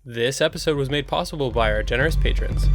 This episode was made possible by our generous patrons.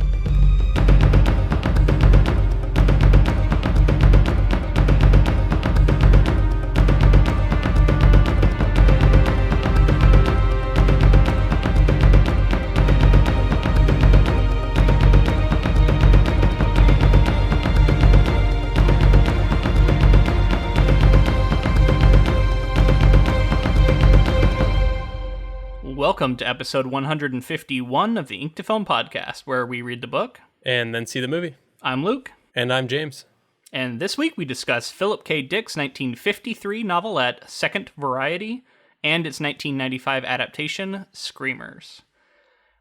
Welcome to episode 151 of the Ink to Film podcast, where we read the book And then see the movie. I'm Luke. And I'm James. And this week we discuss Philip K. Dick's 1953 novelette, Second Variety, and its 1995 adaptation, Screamers.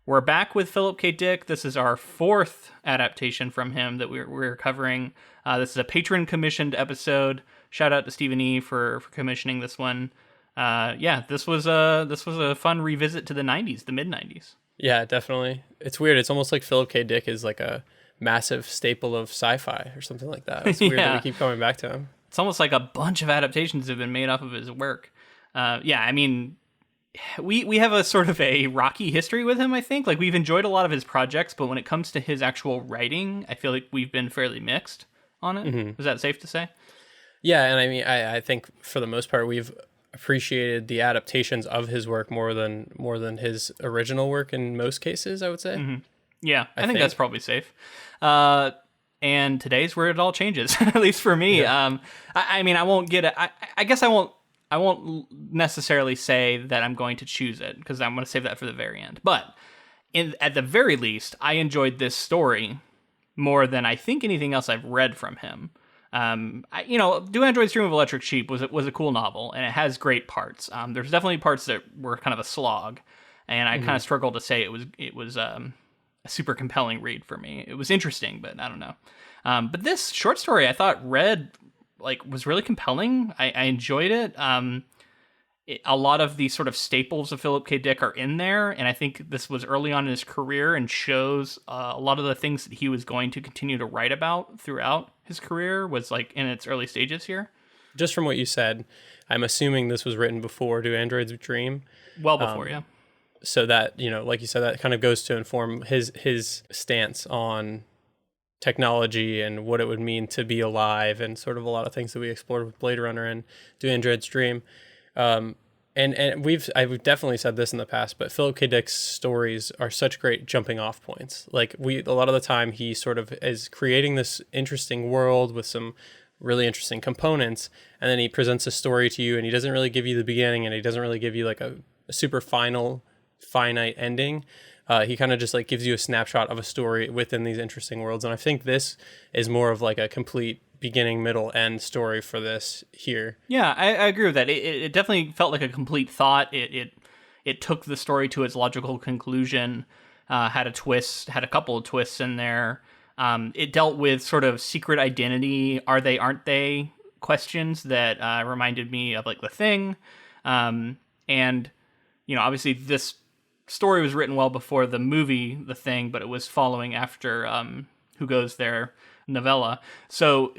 We're back with Philip K. Dick. This is our fourth adaptation from him that we're covering. This is a patron-commissioned episode. Shout out to Stephen E. for commissioning this one. This was a fun revisit to the 90s, the mid-90s. Yeah, definitely. It's weird. It's almost like Philip K. Dick is like a massive staple of sci-fi or something like that. It's weird that we keep coming back to him. It's almost like a bunch of adaptations have been made off of his work. I mean, we have a sort of a rocky history with him, I think. Like, we've enjoyed a lot of his projects, but when it comes to his actual writing, I feel like we've been fairly mixed on it. Mm-hmm. Is that safe to say? Yeah, and I mean, I think for the most part, we've appreciated the adaptations of his work more than his original work in most cases, I would say. Mm-hmm. Yeah, I think that's probably safe. And today's where it all changes, at least for me. Yeah. I mean, I won't get it. I guess I won't necessarily say that I'm going to choose it, because I'm going to save that for the very end. But at the very least, I enjoyed this story more than I think anything else I've read from him. Do Androids Dream of Electric Sheep was a cool novel, and it has great parts. There's definitely parts that were kind of a slog, and I kind of struggled to say it was a super compelling read for me. It was interesting, but I don't know. But this short story I thought was really compelling. I enjoyed it. A lot of the sort of staples of Philip K. Dick are in there, and I think this was early on in his career and shows a lot of the things that he was going to continue to write about throughout his career was like in its early stages here. Just from what you said, I'm assuming this was written before Do Androids Dream? Well before, yeah. So that, like you said, that kind of goes to inform his stance on technology and what it would mean to be alive, and sort of a lot of things that we explored with Blade Runner and Do Androids Dream. And I've definitely said this in the past, but Philip K. Dick's stories are such great jumping off points. Like a lot of the time he sort of is creating this interesting world with some really interesting components, and then he presents a story to you, and he doesn't really give you the beginning, and he doesn't really give you like a super finite ending. He kind of just like gives you a snapshot of a story within these interesting worlds. And I think this is more of like a complete beginning, middle, end story for this here. Yeah, I agree with that. It definitely felt like a complete thought. It took the story to its logical conclusion, had a couple of twists in there. It dealt with sort of secret identity, are they, aren't they questions that reminded me of like The Thing. Obviously this story was written well before the movie The Thing, but it was following after Who Goes There novella. So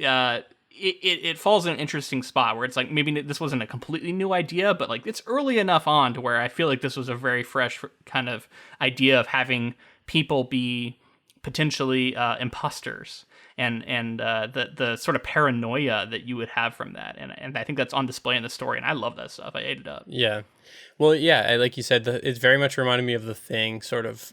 it falls in an interesting spot where it's like maybe this wasn't a completely new idea, but like it's early enough on to where I feel like this was a very fresh kind of idea of having people be potentially imposters and the sort of paranoia that you would have from that. And I think that's on display in the story, and I love that stuff. I ate it up. Yeah. Well, yeah, like you said, it very much reminded me of The Thing, sort of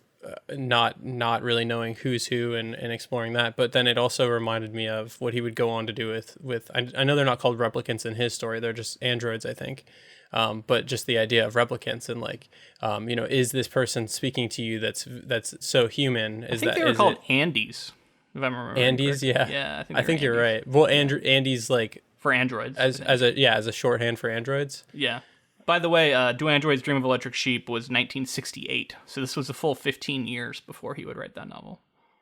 not really knowing who's who and exploring that. But then it also reminded me of what he would go on to do with I know they're not called replicants in his story, they're just androids, I think. But just the idea of replicants and like, is this person speaking to you that's so human? I think they were called Andes, if I'm remembering. Andes, yeah. Yeah, I think you're right. Well, Andes like for androids as a shorthand for androids. Yeah. By the way, Do Androids Dream of Electric Sheep was 1968, so this was a full 15 years before he would write that novel.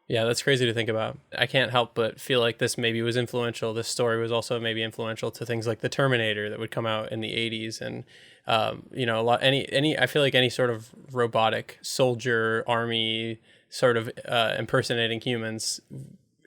Yeah, that's crazy to think about. I can't help but feel like this maybe was influential. This story was also maybe influential to things like the Terminator that would come out in the 80s, and a lot I feel like any sort of robotic soldier army sort of impersonating humans,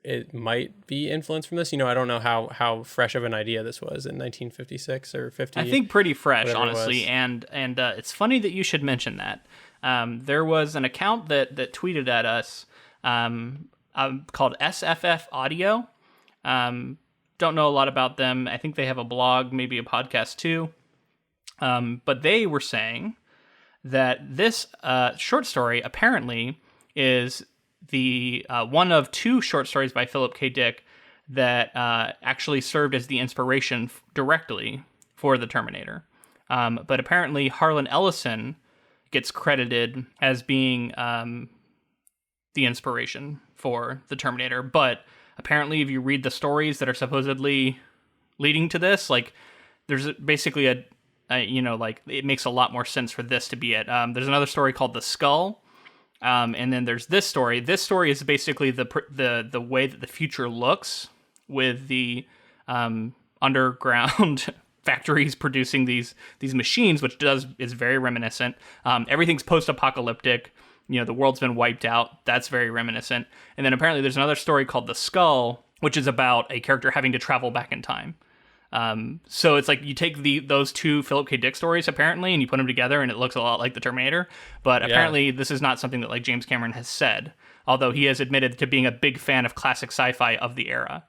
it might be influenced from this. I don't know how fresh of an idea this was in 1956 or 50. I think pretty fresh, honestly. And it's funny that you should mention that. There was an account that tweeted at us called SFF Audio. Don't know a lot about them. I think they have a blog, maybe a podcast too. But they were saying that this short story apparently is the one of two short stories by Philip K. Dick that actually served as the inspiration directly for the Terminator. But apparently Harlan Ellison gets credited as being the inspiration for the Terminator. But apparently if you read the stories that are supposedly leading to this, like there's basically it makes a lot more sense for this to be it. There's another story called The Skull. And then there's this story. This story is basically the way that the future looks with the underground factories producing these machines, which is very reminiscent. Everything's post-apocalyptic. The world's been wiped out. That's very reminiscent. And then apparently there's another story called The Skull, which is about a character having to travel back in time. So it's like you take those two Philip K. Dick stories apparently, and you put them together, and it looks a lot like the Terminator. But apparently, this is not something that like James Cameron has said, although he has admitted to being a big fan of classic sci-fi of the era.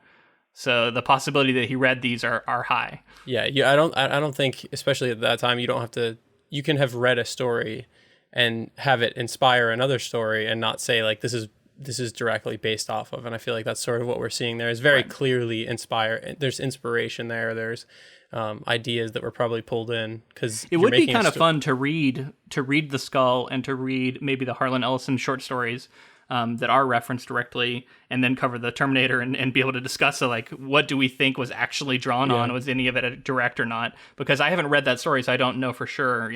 So the possibility that he read these are high. Yeah, I don't think, especially at that time, you don't have to. You can have read a story and have it inspire another story, and not say like this is directly based off of. And I feel like that's sort of what we're seeing there is very clearly inspired. There's inspiration there. There's ideas that were probably pulled in because it would be kind of fun to read The Skull and to read maybe the Harlan Ellison short stories that are referenced directly, and then cover the Terminator and be able to discuss like what do we think was actually drawn on? Was any of it direct or not? Because I haven't read that story, so I don't know for sure,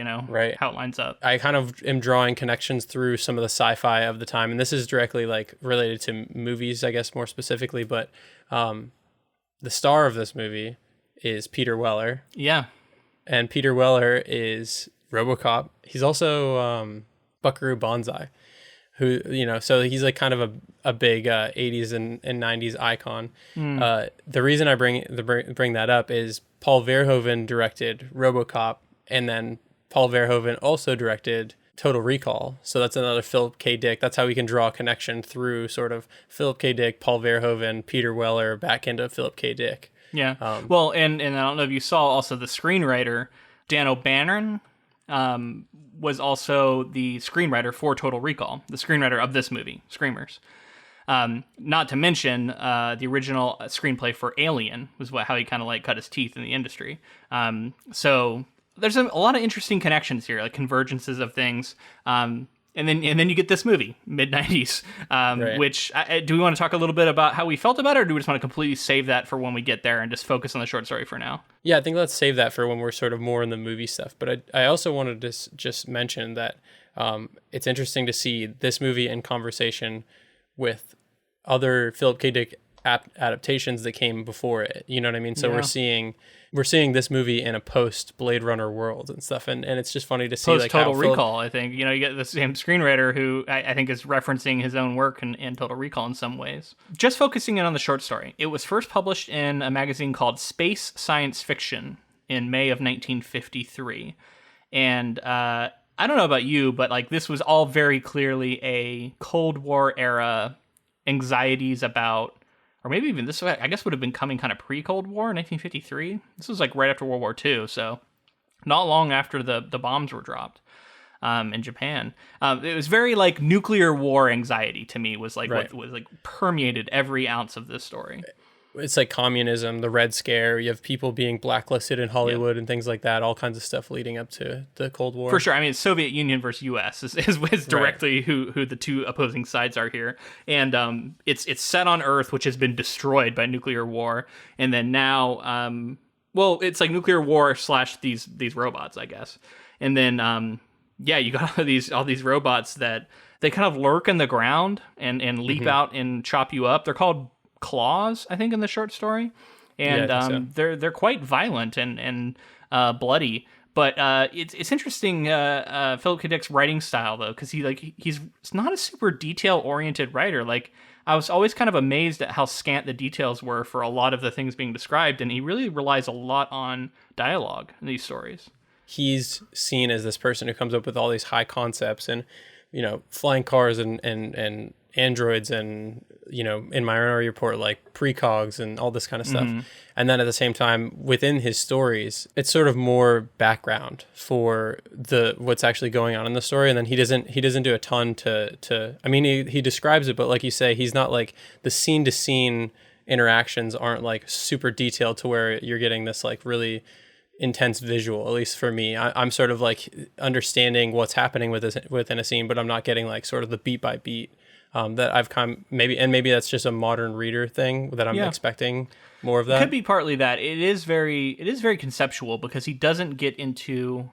how it lines up. I kind of am drawing connections through some of the sci-fi of the time, and this is directly like related to movies, I guess more specifically, but the star of this movie is Peter Weller. Yeah. And Peter Weller is RoboCop. He's also Buckaroo Banzai. Who, so he's like kind of a big 80s and 90s icon. The reason I bring that up is Paul Verhoeven directed RoboCop, and then Paul Verhoeven also directed Total Recall. So that's another Philip K. Dick. That's how we can draw a connection through sort of Philip K. Dick, Paul Verhoeven, Peter Weller, back into Philip K. Dick. Yeah. Well, and I don't know if you saw also the screenwriter, Dan O'Bannon, was also the screenwriter for Total Recall, the screenwriter of this movie, Screamers. Not to mention the original screenplay for Alien was how he kind of like cut his teeth in the industry. So there's a lot of interesting connections here, like convergences of things. And then you get this movie, mid-90s, which do we want to talk a little bit about how we felt about it, or do we just want to completely save that for when we get there and just focus on the short story for now? Yeah, I think let's save that for when we're sort of more in the movie stuff. But I also wanted to just mention that it's interesting to see this movie in conversation with other Philip K. Dick adaptations that came before it. You know what I mean? So we're seeing this movie in a post Blade Runner world and stuff, and it's just funny to see post Total Recall. I think you get the same screenwriter who I think is referencing his own work in Total Recall in some ways. Just focusing in on the short story, it was first published in a magazine called Space Science Fiction in May of 1953, and I don't know about you, but like this was all very clearly a Cold War era anxieties about. Or maybe even this, I guess, would have been coming kind of pre-Cold War in 1953. This was like right after World War II, so not long after the bombs were dropped in Japan. It was very like nuclear war anxiety to me was like what was like permeated every ounce of this story. It's like communism, the Red Scare. You have people being blacklisted in Hollywood and things like that. All kinds of stuff leading up to the Cold War. For sure. I mean, Soviet Union versus U.S. is directly who the two opposing sides are here. And it's set on Earth, which has been destroyed by nuclear war. And then now, it's like nuclear war / these robots, I guess. And then, you got all these robots that they kind of lurk in the ground and leap out and chop you up. They're called claws, I think, in the short story, and they're quite violent and bloody. But it's interesting, Philip K. Dick's writing style though, because he's not a super detail oriented writer. Like I was always kind of amazed at how scant the details were for a lot of the things being described, and he really relies a lot on dialogue in these stories. he's seen as this person who comes up with all these high concepts and, flying cars and androids and, in Minority Report, like precogs and all this kind of stuff. And then at the same time, within his stories, it's sort of more background for what's actually going on in the story. And then he doesn't do a ton he describes it, but like you say, he's not like the scene to scene interactions aren't like super detailed to where you're getting this like really intense visual. At least for me, I'm sort of like understanding what's happening within a scene, but I'm not getting like sort of the beat by beat that I've maybe that's just a modern reader thing that I'm expecting more of that. It could be partly that. It is very conceptual because he doesn't get into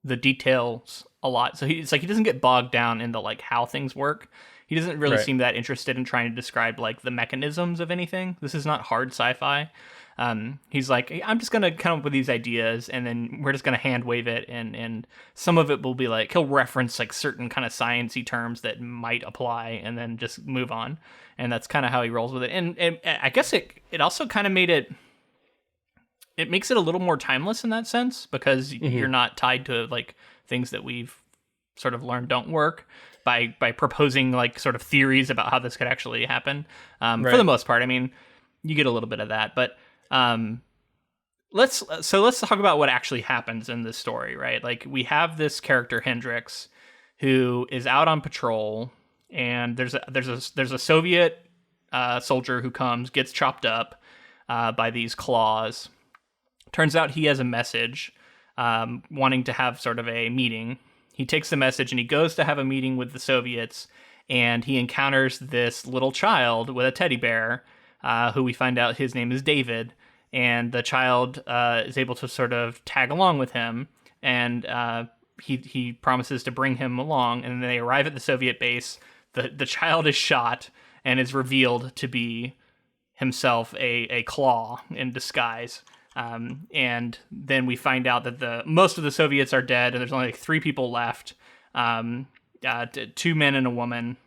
the details a lot. So he doesn't get bogged down in the like how things work. He doesn't really seem that interested in trying to describe like the mechanisms of anything. This is not hard sci-fi. He's like, hey, I'm just going to come up with these ideas and then we're just going to hand wave it. And some of it will be like, he'll reference like certain kind of sciencey terms that might apply and then just move on. And that's kind of how he rolls with it. And I guess it also kind of it makes it a little more timeless in that sense because you're not tied to like things that we've sort of learned don't work by proposing like sort of theories about how this could actually happen. For the most part, I mean, you get a little bit of that, but let's talk about what actually happens in this story, right? Like we have this character Hendricks who is out on patrol, and there's a Soviet soldier who gets chopped up by these claws. Turns out he has a message wanting to have sort of a meeting. He takes the message and he goes to have a meeting with the Soviets, and he encounters this little child with a teddy bear, who we find out his name is David, and the child is able to sort of tag along with him, and he promises to bring him along, and they arrive at the Soviet base. The child is shot and is revealed to be himself a claw in disguise. And then we find out that most of the Soviets are dead, and there's only like 3 people left, 2 men and a woman.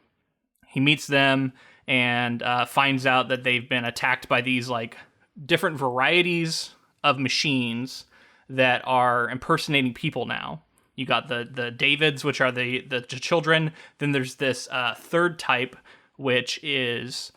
He meets them and finds out that they've been attacked by these like different varieties of machines that are impersonating people now. You got the Davids, which are the children. Then there's this third type, which is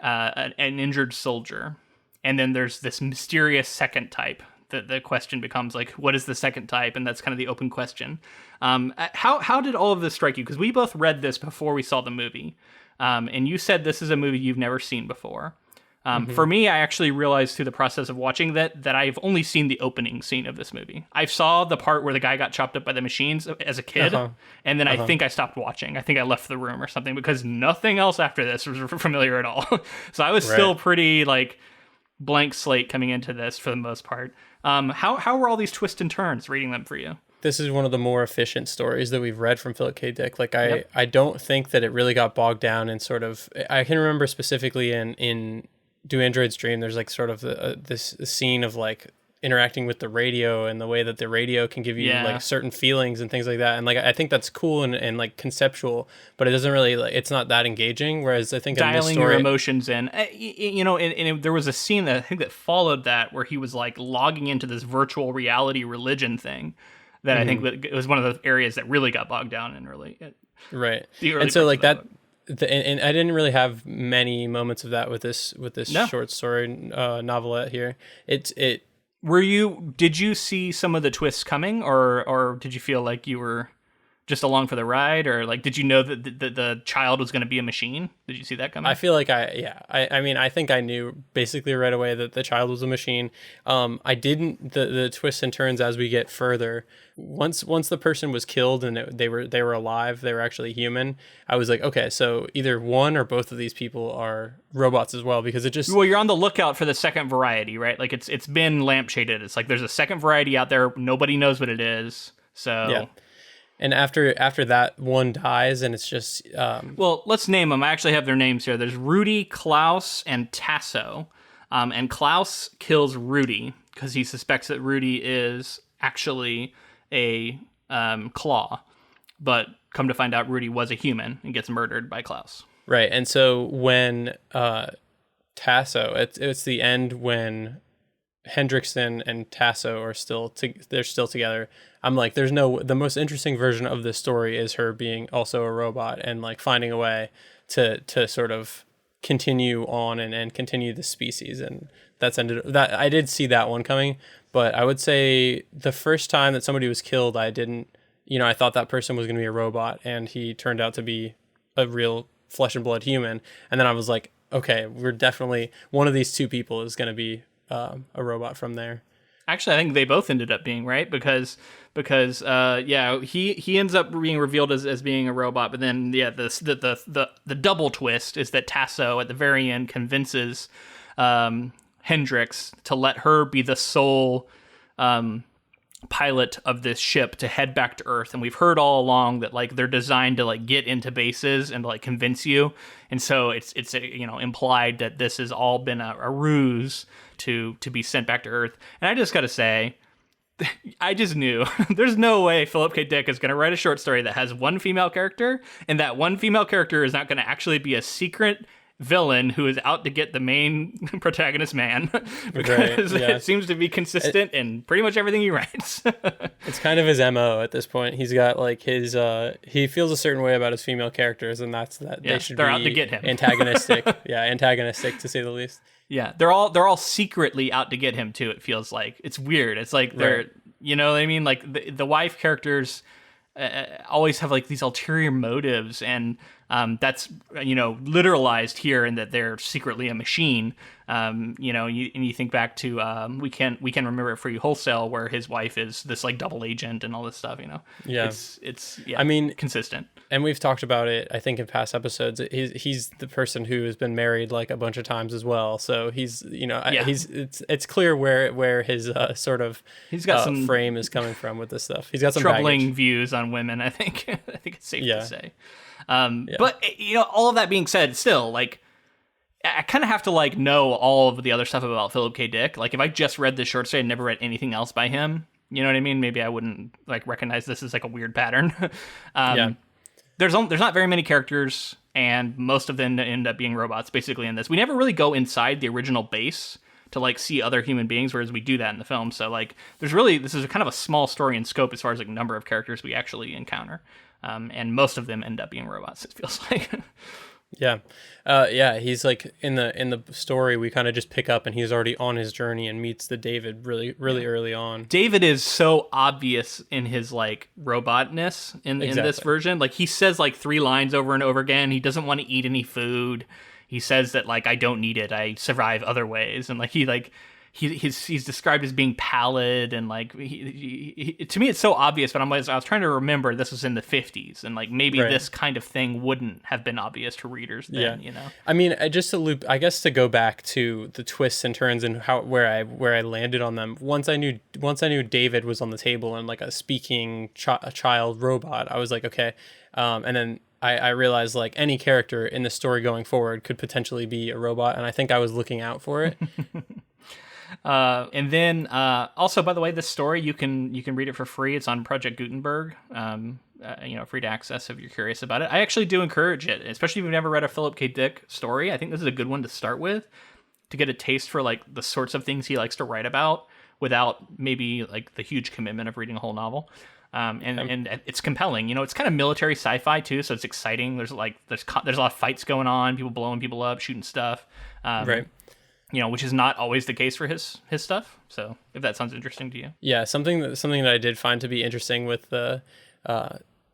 an injured soldier. And then there's this mysterious second type. The question becomes like, what is the second type? And that's kind of the open question. How did all of this strike you? Because we both read this before we saw the movie. And you said this is a movie you've never seen before. For me, I actually realized through the process of watching that I've only seen the opening scene of this movie. I saw the part where the guy got chopped up by the machines as a kid, and then I think I stopped watching. I think I left the room or something because nothing else after this was familiar at all. So I was still pretty like blank slate coming into this for the most part. How were all these twists and turns reading them for you? This is one of the more efficient stories that we've read from Philip K. Dick. Like I don't think that it really got bogged down in sort of. I can remember specifically in Do Androids Dream, there's like sort of this scene of like interacting with the radio and the way that the radio can give you like certain feelings and things like that. And like I think that's cool and like conceptual, but it doesn't really like it's not that engaging. Whereas I think dialing in this story, your emotions in, and there was a scene that I think that followed that where he was like logging into this virtual reality religion thing. That I think it was one of the areas that really got bogged down in early. Right. And so like that. And I didn't really have many moments of that with this short story novelette here. Did you see some of the twists coming, or did you feel like you were just along for the ride, or like did you know that the child was going to be a machine? Did you see that coming? I feel like I mean I think I knew basically right away that the child was a machine. I didn't the twists and turns as we get further. Once the person was killed and they were alive, they were actually human. I was like, okay, so either one or both of these people are robots as well, because it just you're on the lookout for the second variety, right? Like it's been lampshaded. It's like there's a second variety out there. Nobody knows what it is. So yeah. And after that one dies, and it's just well, let's name them. I actually have their names here. There's Rudy, Klaus, and Tasso. And Klaus kills Rudy because he suspects that Rudy is actually a claw, but come to find out Rudy was a human and gets murdered by Klaus. Right. And so when Tasso, it's the end when Hendrickson and Tasso are they're still together. I'm like, the most interesting version of this story is her being also a robot and like finding a way to sort of continue on and continue the species. And that I did see that one coming, but I would say the first time that somebody was killed, I thought that person was going to be a robot, and he turned out to be a real flesh and blood human. And then I was like, okay, we're definitely, one of these two people is going to be a robot from there. Actually, I think they both ended up being, right, because he ends up being revealed as being a robot, but then the double twist is that Tasso at the very end convinces Hendricks to let her be the sole pilot of this ship to head back to Earth. And we've heard all along that like they're designed to like get into bases and like convince you. And so it's implied that this has all been a ruse to be sent back to Earth. And I just got to say, I just knew there's no way Philip K. Dick is going to write a short story that has one female character, and that one female character is not going to actually be a secret villain who is out to get the main protagonist man, because it seems to be consistent in pretty much everything he writes. It's kind of his MO at this point. He's got like his he feels a certain way about his female characters, and that's that they're out to get him. Antagonistic. Antagonistic to say the least. Yeah, they're all secretly out to get him too. It feels like it's weird. It's like they're you know what I mean? Like the wife characters always have like these ulterior motives, and that's literalized here in that they're secretly a machine. You think back to we can remember it for you wholesale, where his wife is this like double agent and all this stuff. It's I mean, consistent. And we've talked about it, I think, in past episodes. He's the person who has been married like a bunch of times as well. So he's it's clear where his sort of he's got some frame is coming from with this stuff. He's got some troubling baggage. Views on women. I think it's safe to say. But all of that being said, still like I kind of have to like know all of the other stuff about Philip K. Dick. Like if I just read this short story and never read anything else by him, you know what I mean? Maybe I wouldn't like recognize this as like a weird pattern. There's not very many characters, and most of them end up being robots basically in this. We never really go inside the original base to like see other human beings, whereas we do that in the film. So like this is kind of a small story in scope as far as like number of characters we actually encounter. And most of them end up being robots, it feels like. He's like in the story we kind of just pick up, and he's already on his journey and meets the David really early on. David is so obvious in his like robotness in this version. Like he says like 3 lines over and over again. He doesn't want to eat any food. He says that like I don't need it. I survive other ways. And like he's described as being pallid, and like he to me it's so obvious, but I was trying to remember this was in the 50s, and like maybe this kind of thing wouldn't have been obvious to readers then. I mean, just to loop, I guess, to go back to the twists and turns and where I landed on them. Once I knew David was on the table and like a speaking child robot, I was like, okay, and then I realized like any character in the story going forward could potentially be a robot, and I think I was looking out for it. And then also, by the way, this story you can read it for free. It's on Project Gutenberg. Free to access if you're curious about it. I actually do encourage it, especially if you've never read a Philip K. Dick story. I think this is a good one to start with, to get a taste for like the sorts of things he likes to write about without maybe like the huge commitment of reading a whole novel. And it's compelling. It's kind of military sci-fi too, so it's exciting. There's a lot of fights going on, people blowing people up, shooting stuff. Right. Which is not always the case for his stuff. So if that sounds interesting to you. Yeah, something that I did find to be interesting with the,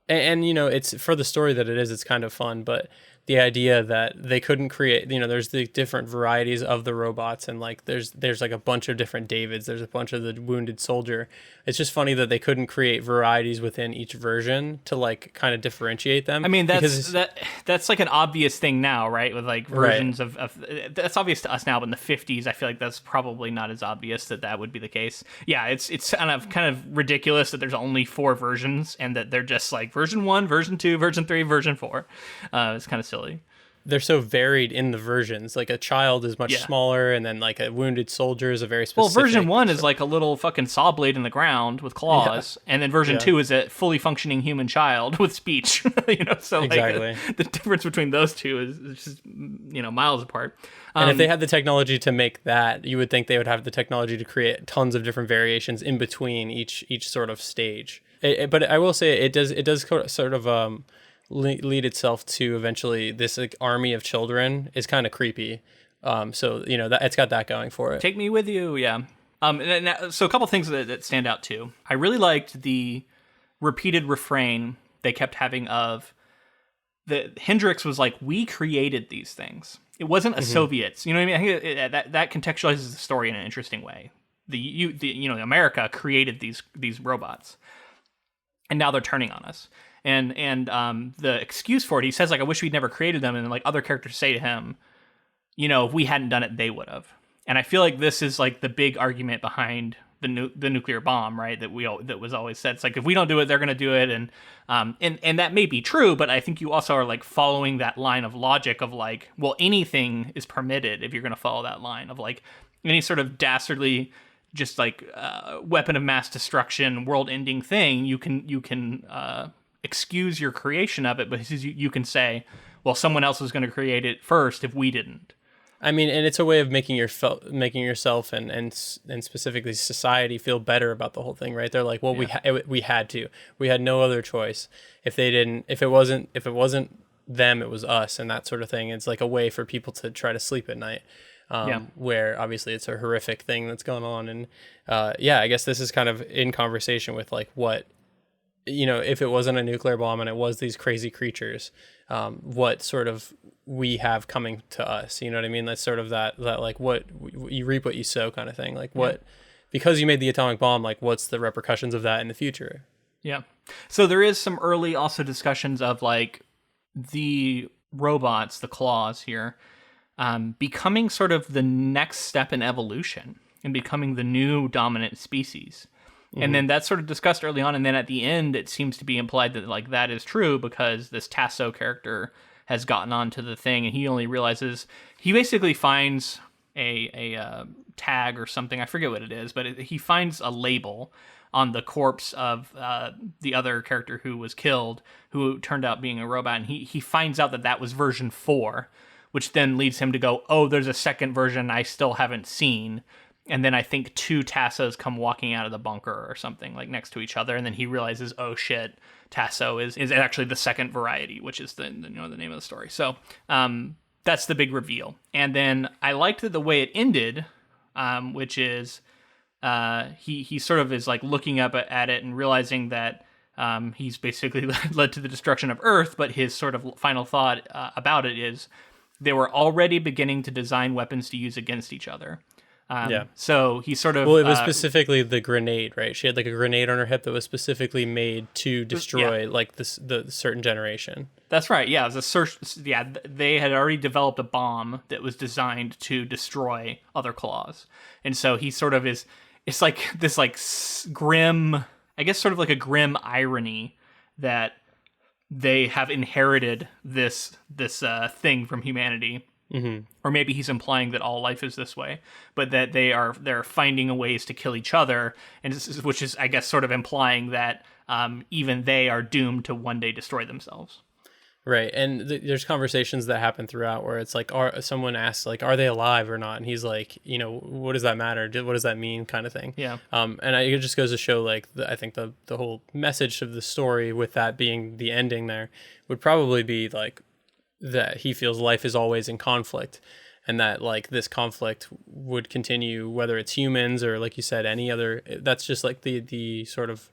it's for the story that it is, it's kind of fun, but the idea that they couldn't create, there's the different varieties of the robots, and like there's like a bunch of different Davids, there's a bunch of the wounded soldier. It's just funny that they couldn't create varieties within each version to like kind of differentiate them. I mean, that's like an obvious thing now, right? With like versions of that's obvious to us now, but in the 50s, I feel like that's probably not as obvious that would be the case. Yeah, it's kind of ridiculous that there's only 4 versions, and that they're just like version 1, version 2, version 3, version 4. It's kind of silly. they're so varied in the versions. Like a child is much smaller, and then like a wounded soldier is a very specific. Well, version 1 is like a little fucking saw blade in the ground with claws, and then version 2 is a fully functioning human child with speech. So exactly. The difference between those two is just miles apart. And if they had the technology to make that, you would think they would have the technology to create tons of different variations in between each sort of stage. But I will say it does sort of lead itself to eventually this like army of children is kind of creepy. So that it's got that going for it. Take me with you, yeah. So a couple things that stand out too. I really liked the repeated refrain they kept having of the Hendricks was like, we created these things. It wasn't a Soviets. You know what I mean? I think that contextualizes the story in an interesting way. America created these robots, and now they're turning on us. And the excuse for it, he says like, I wish we'd never created them, and like other characters say to him, if we hadn't done it, they would have. And I feel like this is like the big argument behind the nuclear bomb, right? That was always said. It's like, if we don't do it, they're going to do it, and that may be true, but I think you also are like following that line of logic of like, well, anything is permitted if you're going to follow that line of like any sort of dastardly, just like weapon of mass destruction, world-ending thing. You can excuse your creation of it, but you can say, well, someone else was going to create it first if we didn't. I mean, and it's a way of making yourself and specifically society feel better about the whole thing, right? They're like, well, we had to. We had no other choice. If it wasn't them, it was us, and that sort of thing. It's like a way for people to try to sleep at night. Where obviously it's a horrific thing that's going on, and I guess this is kind of in conversation with like what, if it wasn't a nuclear bomb and it was these crazy creatures, what sort of we have coming to us, you know what I mean? That's sort of that like what you reap what you sow kind of thing. Like what, because you made the atomic bomb, like what's the repercussions of that in the future? Yeah. So there is some early also discussions of like the robots, the claws here, becoming sort of the next step in evolution and becoming the new dominant species. And then that's sort of discussed early on, and then at the end it seems to be implied that like that is true because this Tasso character has gotten onto the thing, and he only realizes, he basically finds a tag or something, I forget what it is, but he finds a label on the corpse of the other character who was killed, who turned out being a robot, and he finds out that was version 4, which then leads him to go, oh, there's a second version I still haven't seen. And then I think 2 Tassos come walking out of the bunker or something, like next to each other, and then he realizes, oh shit, Tasso is actually the second variety, which is the name of the story. So that's the big reveal. And then I liked the way it ended, which is he sort of is like looking up at it and realizing that he's basically led to the destruction of Earth, but his sort of final thought about it is they were already beginning to design weapons to use against each other. So he sort of... Well, it was specifically the grenade, right? She had like a grenade on her hip that was specifically made to destroy like the certain generation. That's right. Yeah, it was they had already developed a bomb that was designed to destroy other claws. And so he sort of is... It's like this like grim... I guess sort of like a grim irony that they have inherited this thing from humanity. Mm-hmm. Or maybe he's implying that all life is this way, but that they're finding ways to kill each other, and which is, I guess, sort of implying that even they are doomed to one day destroy themselves. Right, and there's conversations that happen throughout where it's like, someone asks like, "Are they alive or not?" And he's like, "What does that matter? What does that mean?" Kind of thing. Yeah. It just goes to show, like, I think the whole message of the story, with that being the ending, there would probably be like, that he feels life is always in conflict, and that like this conflict would continue whether it's humans or, like you said, any other. That's just like the sort of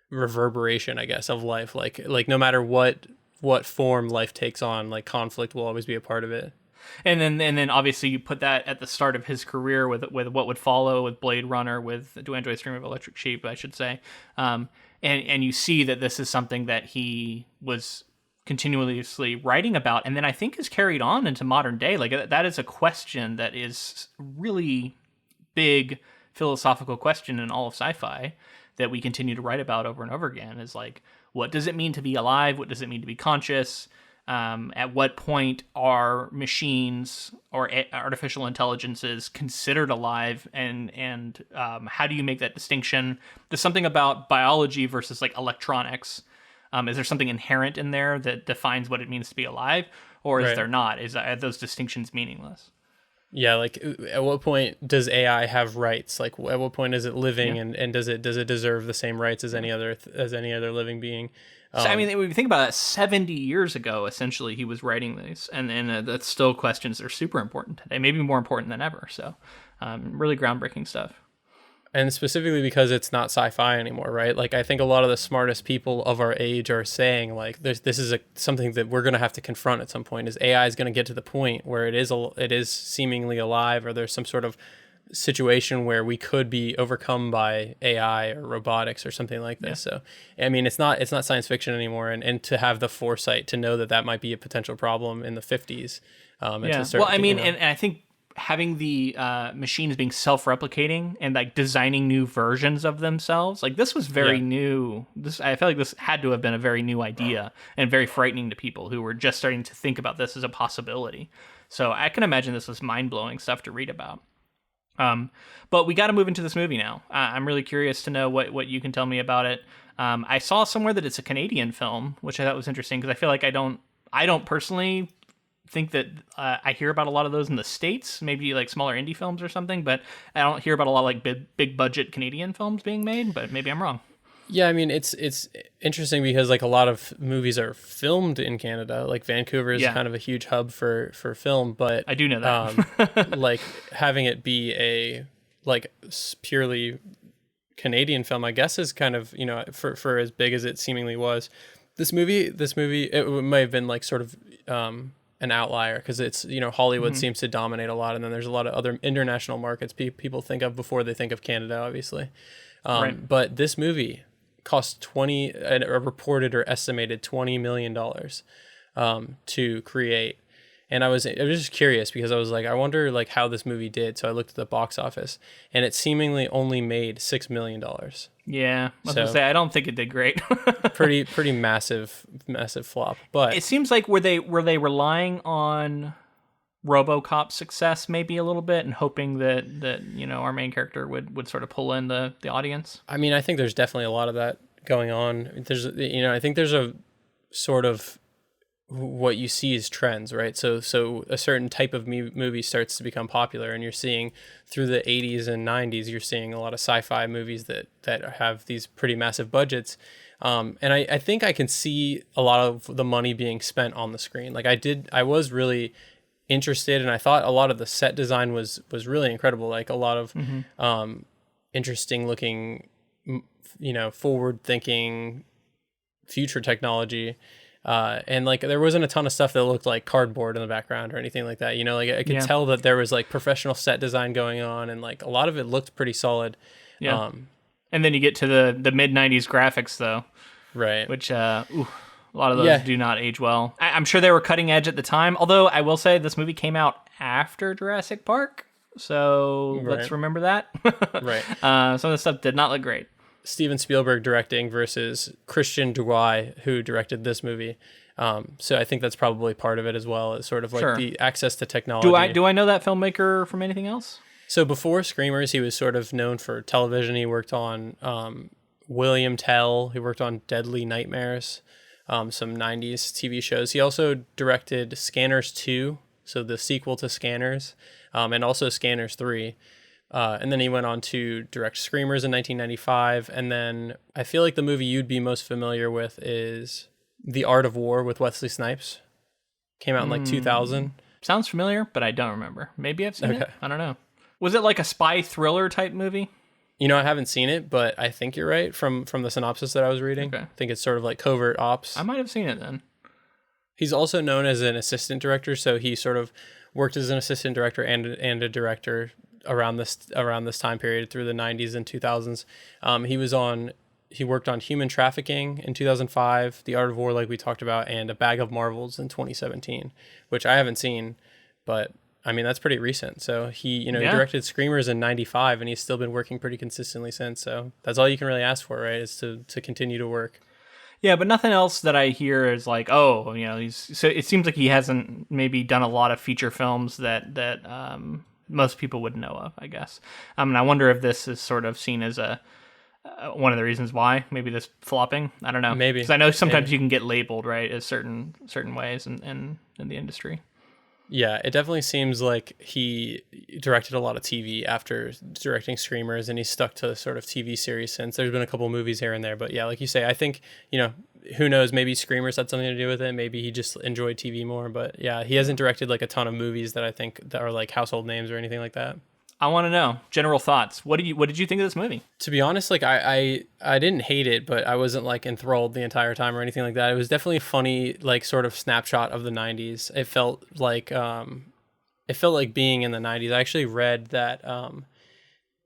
reverberation, I guess, of life. Like no matter what form life takes on, like conflict will always be a part of it. And then obviously you put that at the start of his career with what would follow with Blade Runner, with Do Androids Dream of Electric Sheep, I should say, and you see that this is something that he was continuously writing about, and then I think is carried on into modern day. Like, that is a question that is really big philosophical question in all of sci-fi that we continue to write about over and over again, is like, what does it mean to be alive? What does it mean to be conscious? At what point are machines or artificial intelligences considered alive, and how do you make that distinction? There's something about biology versus like electronics. Is there something inherent in there that defines what it means to be alive, or is there not? Are those distinctions meaningless? Yeah, like at what point does AI have rights? Like at what point is it living, and does it deserve the same rights as any other living being? So, I mean, when you think about it, 70 years ago, essentially, he was writing these, and that's still questions that are super important today, maybe more important than ever. So, really groundbreaking stuff. And specifically because it's not sci-fi anymore, right? Like I think a lot of the smartest people of our age are saying like this is something that we're going to have to confront at some point. Is AI is going to get to the point where it is seemingly alive, or there's some sort of situation where we could be overcome by AI or robotics or something like this. So I mean, it's not science fiction anymore, and to have the foresight to know that might be a potential problem in the 50s. Well, I mean, and I think having the machines being self-replicating and like designing new versions of themselves, like this was very new. I feel like this had to have been a very new idea and very frightening to people who were just starting to think about this as a possibility. So I can imagine this was mind-blowing stuff to read about. But we got to move into this movie now. I'm really curious to know what you can tell me about it. I saw somewhere that it's a Canadian film, which I thought was interesting because I feel like I don't personally think that I hear about a lot of those in the States, maybe like smaller indie films or something, but I don't hear about a lot of like big budget Canadian films being made, but maybe I'm wrong. Yeah, I mean, it's interesting because like a lot of movies are filmed in Canada. Like Vancouver is kind of a huge hub for film, but I do know that. like having it be a like purely Canadian film, I guess, is kind of, for as big as it seemingly was. This movie, it may have been like sort of an outlier because it's, Hollywood seems to dominate a lot, and then there's a lot of other international markets people think of before they think of Canada, obviously. Right. But this movie cost a reported or estimated $20 million to create. And I was just curious because I was like, I wonder like how this movie did. So I looked at the box office, and it seemingly only made $6 million. Yeah, I was gonna say I don't think it did great. pretty massive flop. But it seems like were they relying on RoboCop's success maybe a little bit and hoping that our main character would sort of pull in the audience? I mean, I think there's definitely a lot of that going on. There's I think there's a sort of what you see is trends, right? So a certain type of movie starts to become popular, and you're seeing through the 80s and 90s, you're seeing a lot of sci-fi movies that have these pretty massive budgets. And I think I can see a lot of the money being spent on the screen. Like I was really interested, and I thought a lot of the set design was really incredible. Like a lot of interesting looking, forward thinking future technology. And like there wasn't a ton of stuff that looked like cardboard in the background or anything like that. Like I could tell that there was like professional set design going on, and like a lot of it looked pretty solid. Yeah. And then you get to the mid 90s graphics though. Right. Which a lot of those do not age well. I'm sure they were cutting edge at the time, although I will say this movie came out after Jurassic Park. So let's remember that. Right. Some of the stuff did not look great. Steven Spielberg directing versus Christian Duguay, who directed this movie. So I think that's probably part of it as well, as sort of like the access to technology. Do I know that filmmaker from anything else? So before Screamers, he was sort of known for television. He worked on William Tell. He worked on Deadly Nightmares, some 90s TV shows. He also directed Scanners 2, so the sequel to Scanners, and also Scanners 3. And then he went on to direct Screamers in 1995. And then I feel like the movie you'd be most familiar with is The Art of War with Wesley Snipes. Came out in like 2000. Sounds familiar, but I don't remember. Maybe I've seen it. I don't know. Was it like a spy thriller type movie? I haven't seen it, but I think you're right from the synopsis that I was reading. Okay. I think it's sort of like covert ops. I might have seen it then. He's also known as an assistant director, so he sort of worked as an assistant director and a director around this time period through the 90s and 2000s. He worked on Human Trafficking in 2005, The Art of War, like we talked about, and A Bag of Marvels in 2017, which I haven't seen, but I mean, that's pretty recent. So he, he directed Screamers in 95, and he's still been working pretty consistently since. So that's all you can really ask for, right? Is to continue to work. Yeah, but nothing else that I hear is like, oh, so it seems like he hasn't maybe done a lot of feature films that most people would know of, I guess. And I wonder if this is sort of seen as a one of the reasons why maybe this flopping. I don't know. Maybe, because I know sometimes you can get labeled right as certain ways in the industry. Yeah, it definitely seems like he directed a lot of TV after directing Screamers, and he's stuck to sort of TV series since. There's been a couple movies here and there, but yeah, like you say, I think, who knows, maybe Screamers had something to do with it. Maybe he just enjoyed TV more, but yeah, he hasn't directed like a ton of movies that I think that are like household names or anything like that. I want to know general thoughts. What did you think of this movie? To be honest, like I didn't hate it, but I wasn't like enthralled the entire time or anything like that. It was definitely a funny, like sort of snapshot of the 90s. It felt like being in the 90s. I actually read that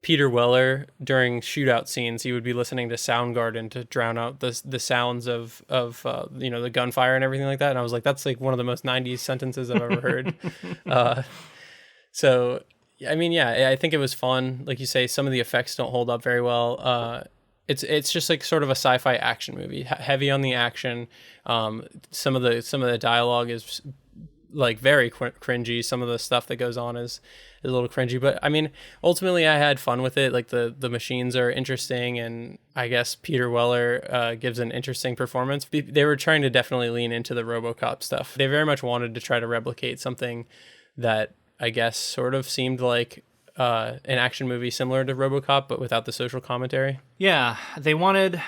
Peter Weller, during shootout scenes, he would be listening to Soundgarden to drown out the sounds of the gunfire and everything like that. And I was like, that's like one of the most 90s sentences I've ever heard. So I mean, yeah, I think it was fun. Like you say, some of the effects don't hold up very well. It's just like sort of a sci-fi action movie, heavy on the action. Some of the dialogue is like very cringy. Some of the stuff that goes on is a little cringy, but I mean, ultimately I had fun with it. Like the machines are interesting, and I guess Peter Weller gives an interesting performance. They were trying to definitely lean into the RoboCop stuff. They very much wanted to try to replicate something that I guess sort of seemed like an action movie similar to RoboCop, but without the social commentary. Yeah, they wanted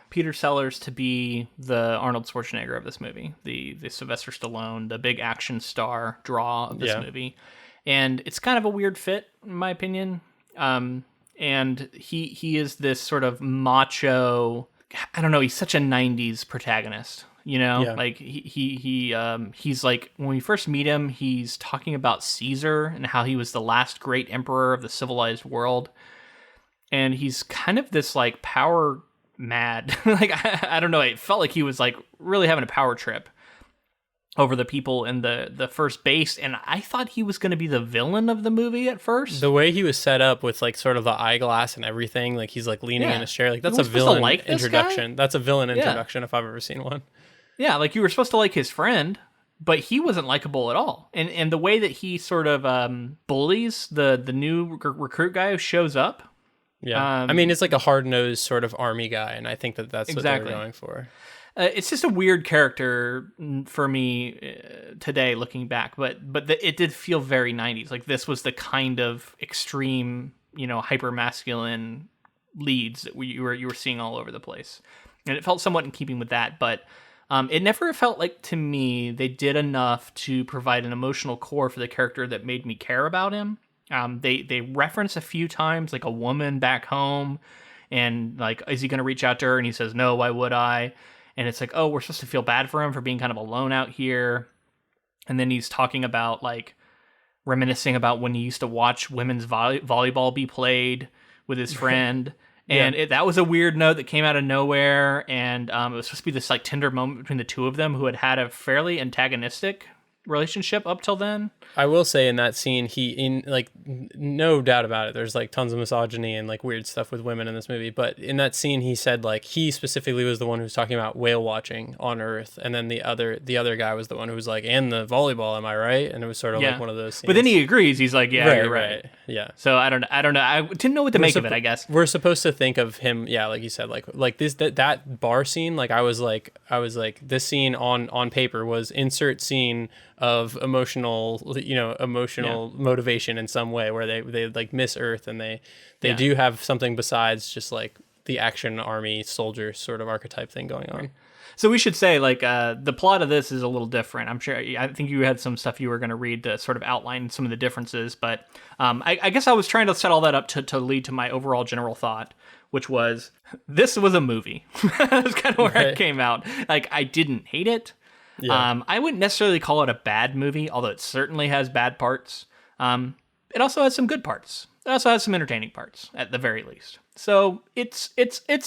Peter Sellers to be the Arnold Schwarzenegger of this movie, the Sylvester Stallone, the big action star draw of this movie. And it's kind of a weird fit, in my opinion. And he is this sort of macho, I don't know, he's such a 90s protagonist. Like he's like, when we first meet him, he's talking about Caesar and how he was the last great emperor of the civilized world. And he's kind of this like power mad, like, I don't know. It felt like he was like really having a power trip over the people in the first base. And I thought he was going to be the villain of the movie at first. The way he was set up with like sort of the eyeglass and everything, like he's like leaning in his chair. Like that's a villain introduction. That's a villain introduction if I've ever seen one. Yeah, like you were supposed to like his friend, but he wasn't likable at all. And the way that he sort of bullies the new recruit guy who shows up. Yeah, I mean, it's like a hard-nosed sort of army guy, and I think that's exactly what they were going for. It's just a weird character for me today, looking back, but it did feel very 90s. Like this was the kind of extreme, hyper-masculine leads that you were seeing all over the place. And it felt somewhat in keeping with that, but it never felt like, to me, they did enough to provide an emotional core for the character that made me care about him. They reference a few times, like a woman back home, and like, is he going to reach out to her? And he says, no, why would I? And it's like, oh, we're supposed to feel bad for him for being kind of alone out here. And then he's talking about, like, reminiscing about when he used to watch women's volleyball be played with his friend. And that was a weird note that came out of nowhere. And it was supposed to be this like tender moment between the two of them who had a fairly antagonistic relationship up till then. I will say in that scene, no doubt about it, there's like tons of misogyny and like weird stuff with women in this movie, but in that scene he said like he specifically was the one who was talking about whale watching on Earth, and then the other guy was the one who was like, and the volleyball, am I right? And it was sort of like one of those scenes. But then he agrees, he's like, yeah, you're right. Yeah. So I don't know, I didn't know what to make of it, I guess. We're supposed to think of him, like you said, like this that bar scene, like I was like this scene on paper was insert scene of emotional motivation in some way, where they like miss Earth, and they do have something besides just like the action army soldier sort of archetype thing going on. So we should say, like, the plot of this is a little different. I think you had some stuff you were going to read to sort of outline some of the differences, but I guess I was trying to set all that up to lead to my overall general thought, which was, this was a movie. That's kind of where it came out. Like, I didn't hate it. Yeah. I wouldn't necessarily call it a bad movie, although it certainly has bad parts. It also has some good parts. It also has some entertaining parts, at the very least. So it's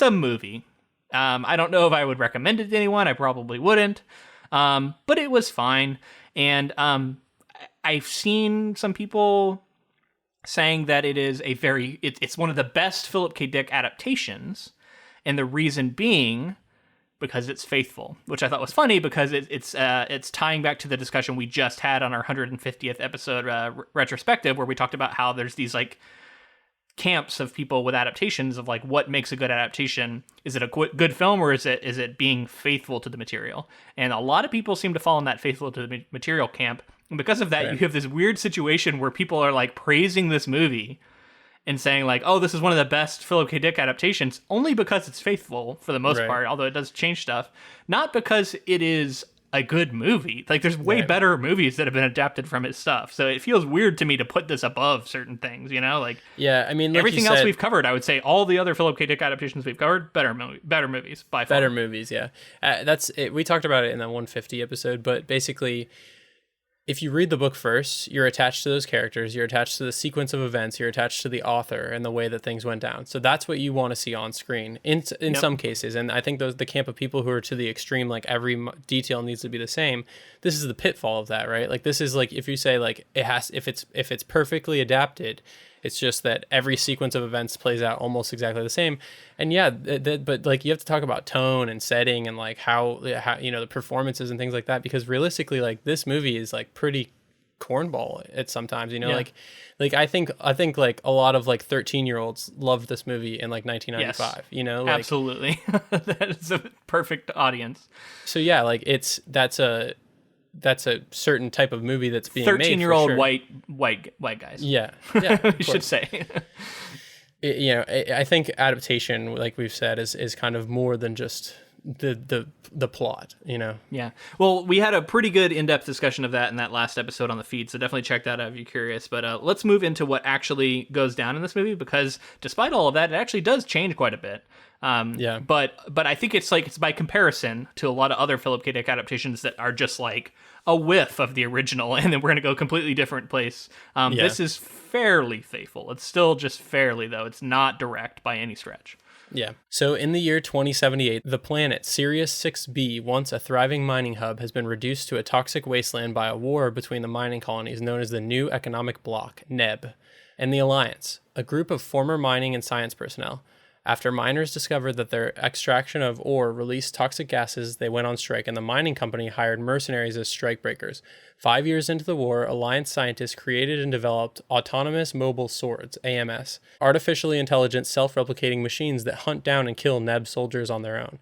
a movie. I don't know if I would recommend it to anyone. I probably wouldn't. But it was fine. And I've seen some people saying that it is it's one of the best Philip K. Dick adaptations. And the reason being because it's faithful, which I thought was funny because it's tying back to the discussion we just had on our 150th episode retrospective, where we talked about how there's these like camps of people with adaptations of like what makes a good adaptation. Is it a good film, or is it being faithful to the material? And a lot of people seem to fall in that faithful to the material camp. And because of that, you have this weird situation where people are like praising this movie and saying like, oh, this is one of the best Philip K. Dick adaptations, only because it's faithful for the most part, although it does change stuff. Not because it is a good movie. Like, there's way better movies that have been adapted from his stuff. So it feels weird to me to put this above certain things, you know? Like, yeah, I mean, like everything else we've covered, I would say all the other Philip K. Dick adaptations we've covered, better movies by far. Better movies, yeah. That's it. We talked about it in that 150 episode, but basically, if you read the book first, you're attached to those characters, you're attached to the sequence of events, you're attached to the author and the way that things went down. So that's what you want to see on screen in some cases. And I think the camp of people who are to the extreme, like every detail needs to be the same. This is the pitfall of that, right? Like, this is like, if you say like if it's perfectly adapted, it's just that every sequence of events plays out almost exactly the same. And yeah, but like, you have to talk about tone and setting and like how you know, the performances and things like that, because realistically, like, this movie is like pretty cornball at sometimes, you know, like I think like a lot of like 13-year-olds loved this movie in like 1995, you know, like, absolutely. That is a perfect audience. So yeah, like that's a certain type of movie that's being 13-year-old made, white guys. Yeah, we should say. You know, I think adaptation, like we've said, is kind of more than just the plot, you know. Yeah. Well, we had a pretty good in-depth discussion of that in that last episode on the feed, so definitely check that out if you're curious. But let's move into what actually goes down in this movie, because despite all of that, it actually does change quite a bit. But I think it's by comparison to a lot of other Philip K. Dick adaptations that are just like a whiff of the original, and then we're going to go a completely different place. This is fairly faithful. It's still just fairly, though. It's not direct by any stretch. Yeah. So in the year 2078, the planet Sirius 6b, once a thriving mining hub, has been reduced to a toxic wasteland by a war between the mining colonies known as the New Economic Bloc, NEB, and the Alliance, a group of former mining and science personnel. After miners discovered that their extraction of ore released toxic gases, they went on strike, and the mining company hired mercenaries as strikebreakers. 5 years into the war, Alliance scientists created and developed autonomous mobile swords, AMS, artificially intelligent self-replicating machines that hunt down and kill NEB soldiers on their own.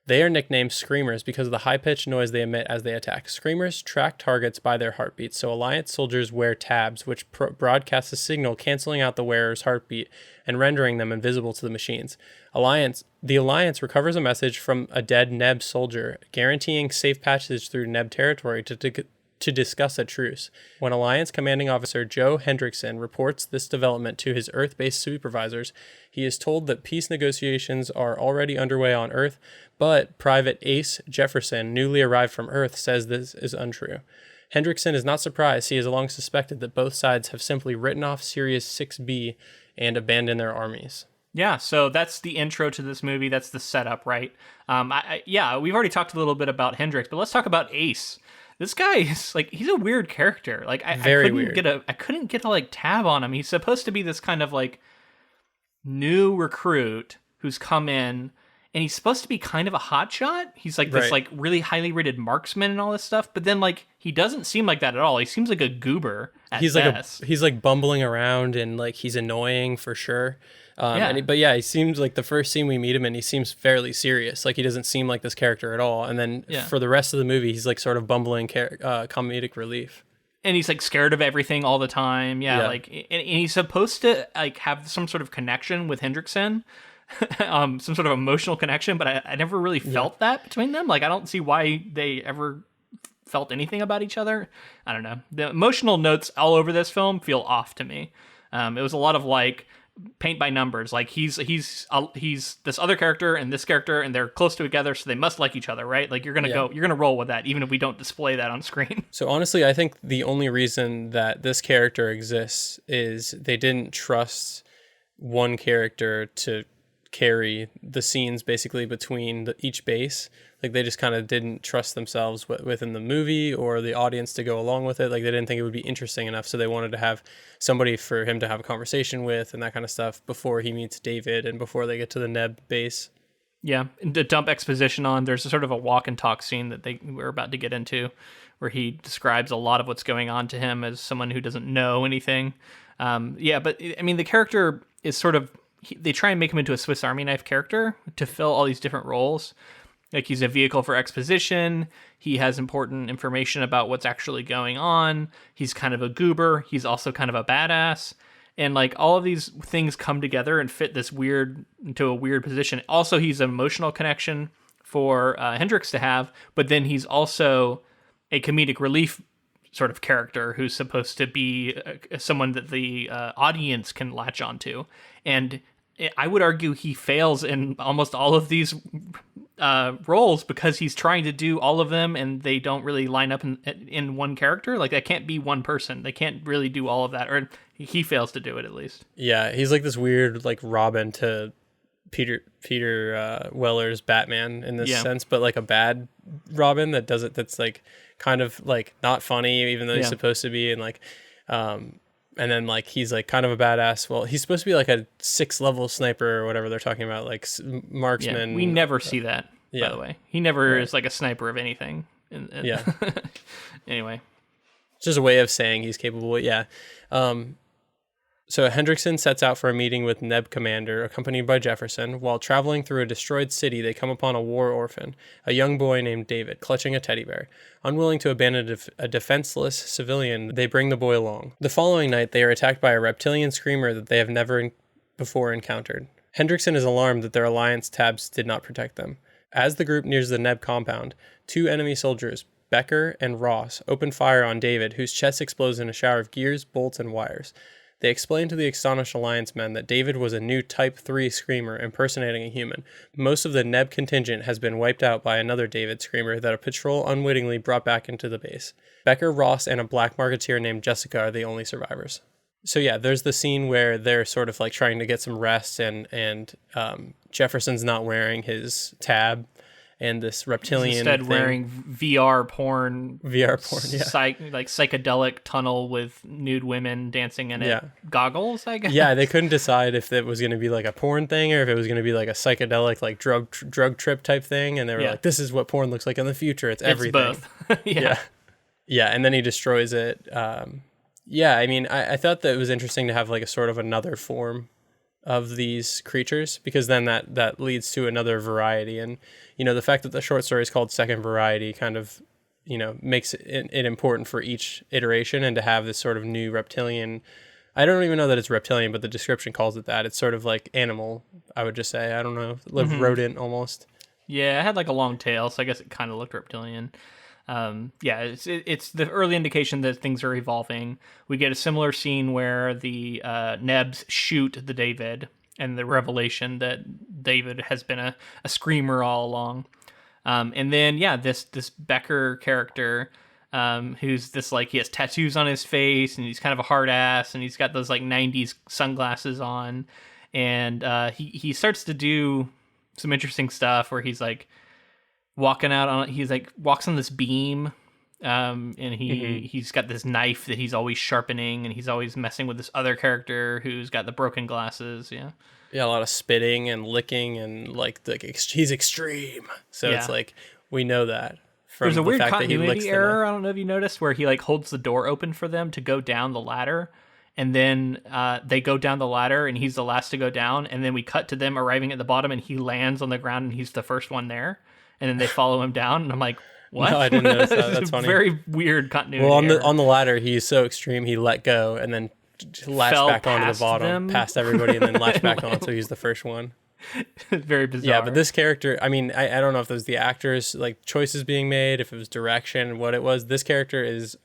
They are nicknamed Screamers because of the high-pitched noise they emit as they attack. Screamers track targets by their heartbeats, so Alliance soldiers wear tabs which broadcast a signal canceling out the wearer's heartbeat and rendering them invisible to the machines. The Alliance recovers a message from a dead NEB soldier, guaranteeing safe passage through NEB territory to discuss a truce. When Alliance Commanding Officer Joe Hendrickson reports this development to his Earth-based supervisors, he is told that peace negotiations are already underway on Earth, but Private Ace Jefferson, newly arrived from Earth, says this is untrue. Hendrickson is not surprised. He has long suspected that both sides have simply written off Sirius 6b and abandoned their armies. Yeah, so that's the intro to this movie. That's the setup, right? We've already talked a little bit about Hendricks, but let's talk about Ace. This guy is like, he's a weird character. Like, I couldn't get a like tab on him. He's supposed to be this kind of like new recruit who's come in, and he's supposed to be kind of a hotshot. He's like this like really highly rated marksman and all this stuff, but then like he doesn't seem like that at all. He seems like a goober at best. He's like bumbling around, and like he's annoying for sure. He seems like the first scene we meet him in, he seems fairly serious. Like, he doesn't seem like this character at all. And then for the rest of the movie, he's like sort of bumbling comedic relief. And he's like scared of everything all the time. Like, and he's supposed to like have some sort of connection with Hendrickson, some sort of emotional connection, but I never really felt that between them. Like, I don't see why they ever felt anything about each other. I don't know. The emotional notes all over this film feel off to me. It was a lot of like paint by numbers. Like, he's this other character and this character, and they're close together, so they must like each other, right? Like, you're gonna roll with that, even if we don't display that on screen. So honestly, I think the only reason that this character exists is they didn't trust one character to carry the scenes basically between each base. Like, they just kind of didn't trust themselves within the movie or the audience to go along with it. Like, they didn't think it would be interesting enough, so they wanted to have somebody for him to have a conversation with and that kind of stuff before he meets David and before they get to the NEB base. Yeah, and to dump exposition on, there's a sort of a walk and talk scene that we're about to get into, where he describes a lot of what's going on to him as someone who doesn't know anything. But I mean, the character is sort of, they try and make him into a Swiss Army knife character to fill all these different roles. Like, he's a vehicle for exposition. He has important information about what's actually going on. He's kind of a goober. He's also kind of a badass. And like, all of these things come together and fit this into a weird position. Also, he's an emotional connection for Hendricks to have, but then he's also a comedic relief sort of character who's supposed to be someone that the audience can latch onto. And I would argue he fails in almost all of these roles because he's trying to do all of them and they don't really line up in one character. Like, that can't be one person. They can't really do all of that, or he fails to do it, at least. Yeah, he's like this weird like Robin to Peter Weller's Batman in this sense, but like a bad Robin that does it, that's like kind of like not funny even though he's supposed to be, and like and then like he's like kind of a badass. Well, he's supposed to be like a 6th level sniper or whatever they're talking about, like marksman. Yeah, we never see that, by the way. He never is like a sniper of anything. Yeah. Anyway. It's just a way of saying he's capable. Yeah. So Hendrickson sets out for a meeting with Neb Commander, accompanied by Jefferson. While traveling through a destroyed city, they come upon a war orphan, a young boy named David, clutching a teddy bear. Unwilling to abandon a defenseless civilian, they bring the boy along. The following night, they are attacked by a reptilian screamer that they have never before encountered. Hendrickson is alarmed that their alliance tabs did not protect them. As the group nears the Neb compound, 2 enemy soldiers, Becker and Ross, open fire on David, whose chest explodes in a shower of gears, bolts, and wires. They explained to the astonished Alliance men that David was a new Type 3 screamer impersonating a human. Most of the Neb contingent has been wiped out by another David screamer that a patrol unwittingly brought back into the base. Becker, Ross, and a black marketeer named Jessica are the only survivors. So yeah, there's the scene where they're sort of like trying to get some rest, and Jefferson's not wearing his tab, and this reptilian instead wearing VR porn, yeah, like psychedelic tunnel with nude women dancing in it, goggles, I guess. Yeah, they couldn't decide if it was going to be like a porn thing or if it was going to be like a psychedelic, like drug trip type thing, and they were like, "This is what porn looks like in the future. It's everything." It's both. Yeah, and then he destroys it. I mean, I thought that it was interesting to have like a sort of another form of these creatures, because then that leads to another variety. And the fact that the short story is called Second Variety kind of makes it important for each iteration, and to have this sort of new reptilian, I don't even know that it's reptilian, but the description calls it that. It's sort of like animal, I would just say. I don't know, rodent almost. Yeah, it had like a long tail, so I guess it kind of looked reptilian. It's the early indication that things are evolving. We get a similar scene where the Nebs shoot the David, and the revelation that David has been a screamer all along. And then this Becker character, who's this like, he has tattoos on his face, and he's kind of a hard ass, and he's got those like 90s sunglasses on, and he starts to do some interesting stuff where he's like walks on this beam, and he's got this knife that he's always sharpening, and he's always messing with this other character who's got the broken glasses. Yeah, a lot of spitting and licking, and like he's extreme, so it's like we know that from there's a the weird fact continuity that he licks error. I don't know if you noticed, where he like holds the door open for them to go down the ladder, and then they go down the ladder, and he's the last to go down, and then we cut to them arriving at the bottom, and he lands on the ground, and he's the first one there. And then they follow him down, and I'm like, what? No, I didn't notice that. That's funny. Very weird continuity. Well, on the ladder, he's so extreme, he let go and then latched back onto the bottom, past everybody, and then latched back on, so he's the first one. Very bizarre. Yeah, but this character, I mean, I don't know if it was the actors, like, choices being made, if it was direction, what it was. This character is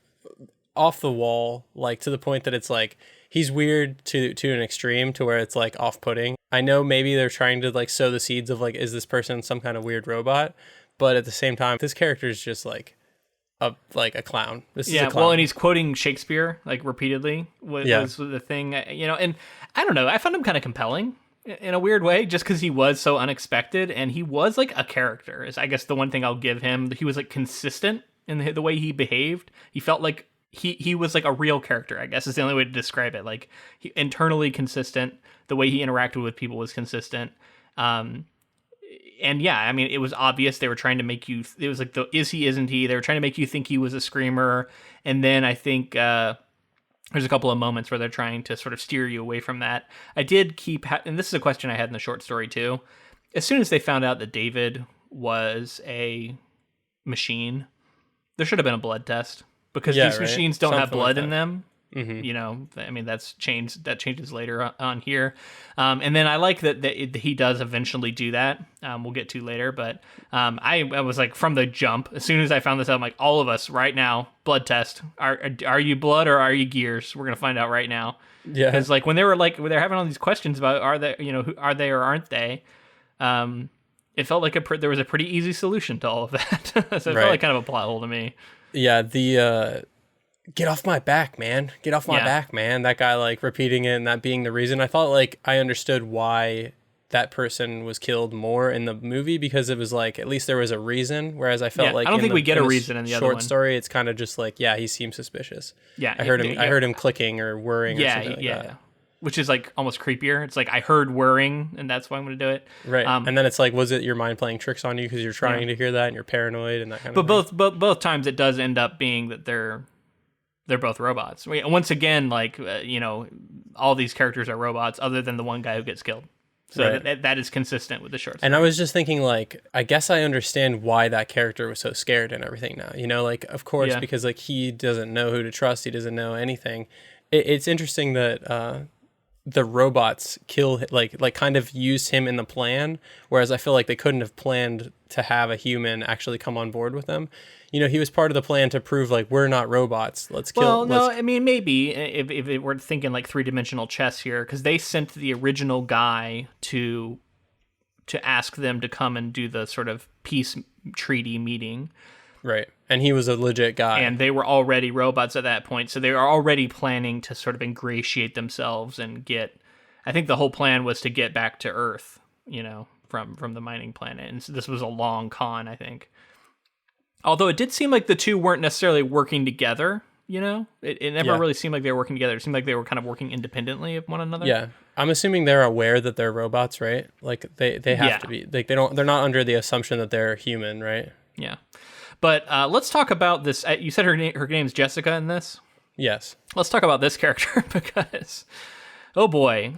off the wall, like, to the point that it's like, he's weird to an extreme, to where it's like off-putting. I know maybe they're trying to like sow the seeds of like, is this person some kind of weird robot? But at the same time, this character is just like a clown. This is a clown. Well, and he's quoting Shakespeare like repeatedly was the thing, and I don't know, I found him kind of compelling in a weird way, just because he was so unexpected, and he was like a character, is I guess the one thing I'll give him. He was like consistent in the way he behaved. He felt like he was like a real character, I guess is the only way to describe it. Like, he internally consistent. The way he interacted with people was consistent. and yeah, I mean, it was obvious they were trying to make you. It was like the is he, isn't he? They were trying to make you think he was a screamer, and then I think there's a couple of moments where they're trying to sort of steer you away from that. I did keep, and this is a question I had in the short story too. As soon as they found out that David was a machine, there should have been a blood test, because these machines don't have blood in them. Mm-hmm. You know, I mean, that changes later on here. And then I like that he does eventually do that. We'll get to later, but I was like, from the jump, as soon as I found this out, I'm like, all of us right now, blood test. Are you blood or are you gears? We're gonna find out right now. Yeah, because like when they're having all these questions about are they or aren't they, it felt like there was a pretty easy solution to all of that. So it felt like kind of a plot hole to me. Yeah, the get off my back, man. Get off my back, man. That guy like repeating it and that being the reason. I thought like I understood why that person was killed more in the movie, because it was like at least there was a reason, whereas I felt like I don't think we get a reason in the other one. Short story, it's kind of just like, yeah, he seems suspicious. Yeah. I heard him clicking or whirring or something like that. Which is like almost creepier. It's like I heard whirring and that's why I'm going to do it. Right. And then it's like, was it your mind playing tricks on you because you're trying to hear that and you're paranoid and that kind of thing? But both times it does end up being that they're both robots. Once again, like, all these characters are robots other than the one guy who gets killed. So that is consistent with the short story. And I was just thinking, like, I guess I understand why that character was so scared and everything now. You know, like, of course, because, like, he doesn't know who to trust. He doesn't know anything. It's interesting that the robots kill, like kind of use him in the plan, whereas I feel like they couldn't have planned to have a human actually come on board with them. You know, he was part of the plan to prove, like, we're not robots. Let's kill. Well, no, I mean, maybe if we're thinking like 3-dimensional chess here, because they sent the original guy to ask them to come and do the sort of peace treaty meeting. Right. And he was a legit guy. And they were already robots at that point, so they were already planning to sort of ingratiate themselves and get... I think the whole plan was to get back to Earth, from the mining planet. And so this was a long con, I think. Although it did seem like the two weren't necessarily working together, It never really seemed like they were working together. It seemed like they were kind of working independently of one another. Yeah. I'm assuming they're aware that they're robots, right? Like, they have to be. Like, they're not under the assumption that they're human, right? Yeah. But let's talk about this. You said her name's Jessica in this? Yes. Let's talk about this character because, oh boy,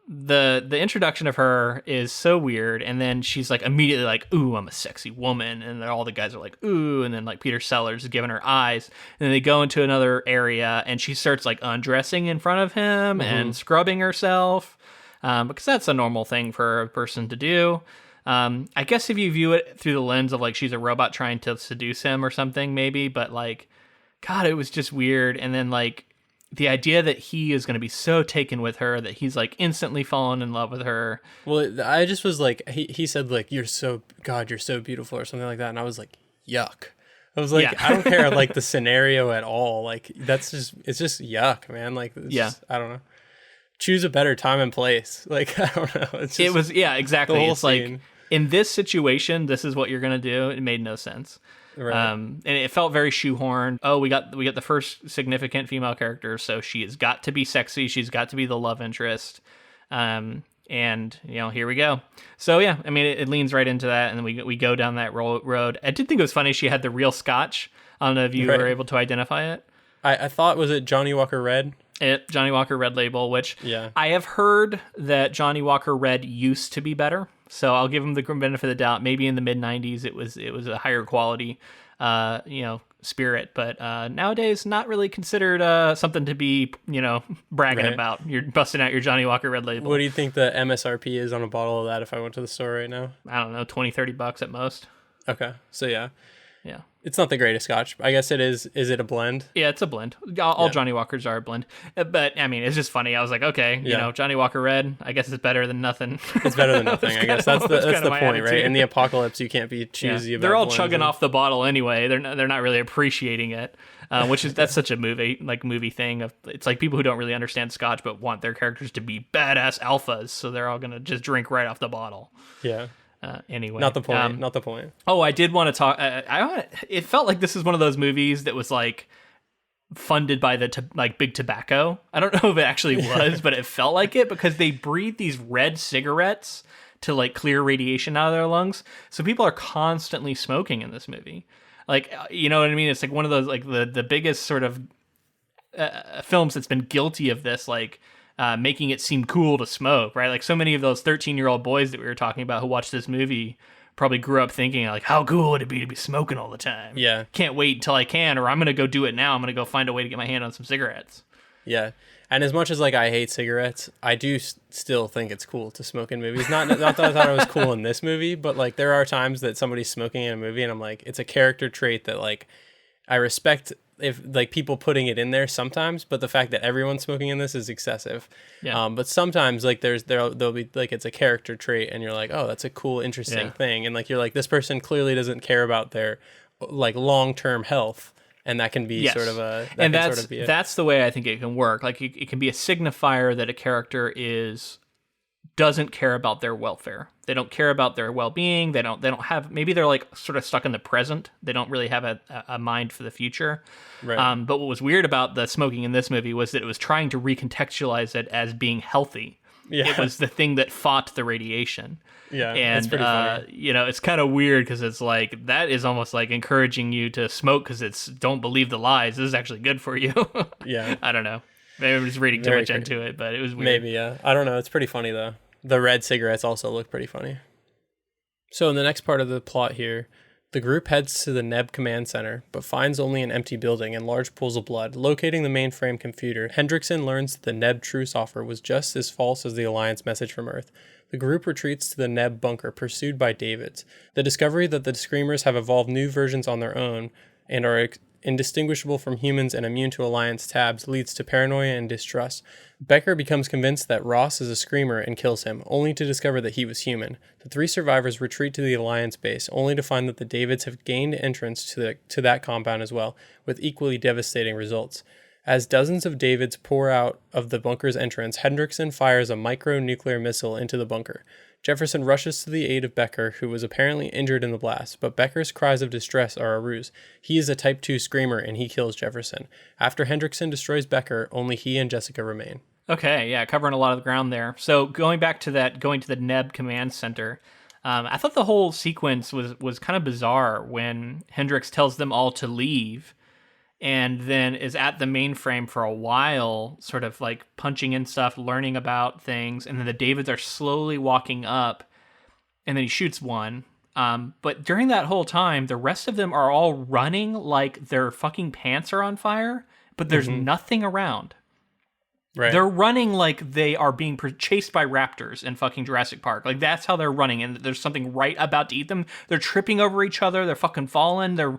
the introduction of her is so weird, and then she's like immediately like, ooh, I'm a sexy woman, and then all the guys are like, ooh, and then like Peter Sellers is giving her eyes, and then they go into another area, and she starts like undressing in front of him and scrubbing herself, because that's a normal thing for a person to do. I guess if you view it through the lens of like she's a robot trying to seduce him or something, maybe, but like, God, it was just weird. And then like the idea that he is going to be so taken with her that he's like instantly fallen in love with her. Well, I just was like, he said like, you're so beautiful or something like that. And I was like, yuck. I was like, I don't care like the scenario at all. Like it's just yuck, man. Like, just, I don't know. Choose a better time and place. Like, I don't know. It was, exactly. It's scene. Like, in this situation, this is what you're going to do. It made no sense. Right. And it felt very shoehorned. Oh, we got the first significant female character, so she has got to be sexy. She's got to be the love interest. And, here we go. So, yeah, I mean, it leans right into that, and then we go down that road. I did think it was funny she had the real scotch. I don't know if you were able to identify it. I thought, was it Johnny Walker Red? Johnny Walker Red Label, which I have heard that Johnny Walker Red used to be better. So I'll give him the benefit of the doubt. Maybe in the mid 90s it was a higher quality, spirit, but nowadays not really considered something to be bragging about. You're busting out your Johnny Walker Red Label. What do you think the MSRP is on a bottle of that if I went to the store right now? I don't know, $20-$30 at most. Okay, so yeah. It's not the greatest scotch. I guess it is. Is it a blend? Yeah, it's a blend. All Johnny Walkers are a blend. But, I mean, it's just funny. I was like, okay, Johnny Walker Red, I guess it's better than nothing. It's better than nothing, I guess. That's the point, right? In the apocalypse, you can't be choosy about They're all chugging off the bottle anyway. They're not really appreciating it, that's such a movie thing. It's like people who don't really understand scotch but want their characters to be badass alphas, so they're all going to just drink right off the bottle. Yeah. Anyway, not the point. Oh, I did want to talk. It felt like this is one of those movies that was like funded by the big tobacco. I don't know if it actually was, but it felt like it because they breathe these red cigarettes to like clear radiation out of their lungs. So people are constantly smoking in this movie. Like, you know what I mean? It's like one of those, like the biggest sort of films that's been guilty of this, like making it seem cool to smoke, right? Like so many of those 13-year-old boys that we were talking about who watched this movie probably grew up thinking like, how cool would it be to be smoking all the time? Yeah. Can't wait until I can, or I'm going to go do it now. I'm going to go find a way to get my hand on some cigarettes. Yeah. And as much as like I hate cigarettes, I do still think it's cool to smoke in movies. Not that I thought it was cool in this movie, but like there are times that somebody's smoking in a movie and I'm like, it's a character trait that like I respect if like people putting it in there sometimes, but the fact that everyone's smoking in this is excessive. Yeah. But sometimes like there'll be like it's a character trait and you're like, oh, that's a cool, interesting thing. And like you're like, this person clearly doesn't care about their like long-term health. And that can be sort of a... That's the way I think it can work. Like it can be a signifier that a character doesn't care about their welfare. They don't care about their well-being. They don't have... Maybe they're like sort of stuck in the present. They don't really have a mind for the future. Right. But what was weird about the smoking in this movie was that it was trying to recontextualize it as being healthy. Yeah. It was the thing that fought the radiation. Yeah, and that's pretty funny. You know, it's kind of weird because it's like that is almost like encouraging you to smoke because it's don't believe the lies. This is actually good for you. Yeah, I don't know. Maybe I'm just reading too much into it, but it was weird. Maybe, yeah. I don't know. It's pretty funny though. The red cigarettes also look pretty funny. So in the next part of the plot here, the group heads to the NEB command center, but finds only an empty building and large pools of blood. Locating the mainframe computer, Hendrickson learns that the NEB truce offer was just as false as the Alliance message from Earth. The group retreats to the NEB bunker, pursued by Davids. The discovery that the Screamers have evolved new versions on their own and are indistinguishable from humans and immune to Alliance tabs leads to paranoia and distrust. Becker becomes convinced that Ross is a Screamer and kills him, only to discover that he was human. The three survivors retreat to the Alliance base, only to find that the Davids have gained entrance to that compound as well, with equally devastating results. As dozens of Davids pour out of the bunker's entrance, Hendrickson fires a micro-nuclear missile into the bunker. Jefferson rushes to the aid of Becker, who was apparently injured in the blast, but Becker's cries of distress are a ruse. He is a Type 2 Screamer, and he kills Jefferson. After Hendrickson destroys Becker, only he and Jessica remain. Okay, yeah, covering a lot of the ground there. So going to the NEB command center, I thought the whole sequence was kind of bizarre when Hendricks tells them all to leave, and then is at the mainframe for a while, sort of like punching in stuff, learning about things, and then the Davids are slowly walking up, and then he shoots one. But during that whole time, the rest of them are all running like their fucking pants are on fire, but there's nothing around. Right. They're running like they are being chased by raptors in fucking Jurassic Park. Like that's how they're running, and there's something right about to eat them. They're tripping over each other. They're fucking falling. The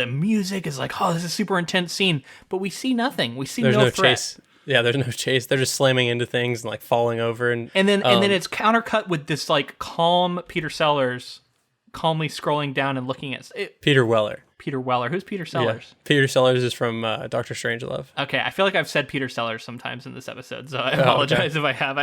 music is like, oh, this is a super intense scene, but we see nothing. We see no threat. Chase. Yeah, there's no chase. They're just slamming into things and like falling over, and then it's countercut with this like calm Peter Sellers, calmly scrolling down and looking at it. Peter Weller. Peter Weller. Who's Peter Sellers? Yeah. Peter Sellers is from Dr. Strangelove. Okay, I feel like I've said Peter Sellers sometimes in this episode, so I apologize if I have.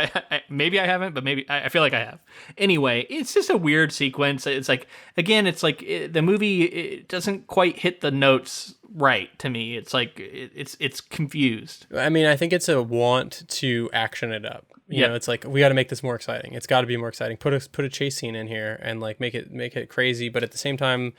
Maybe I haven't, but maybe I feel like I have. Anyway, it's just a weird sequence. It's like, again, it's like the movie it doesn't quite hit the notes right to me. It's like it's confused. I mean, I think it's a want to action it up. You know, it's like we got to make this more exciting. It's got to be more exciting. Put a chase scene in here and like make it crazy, but at the same time,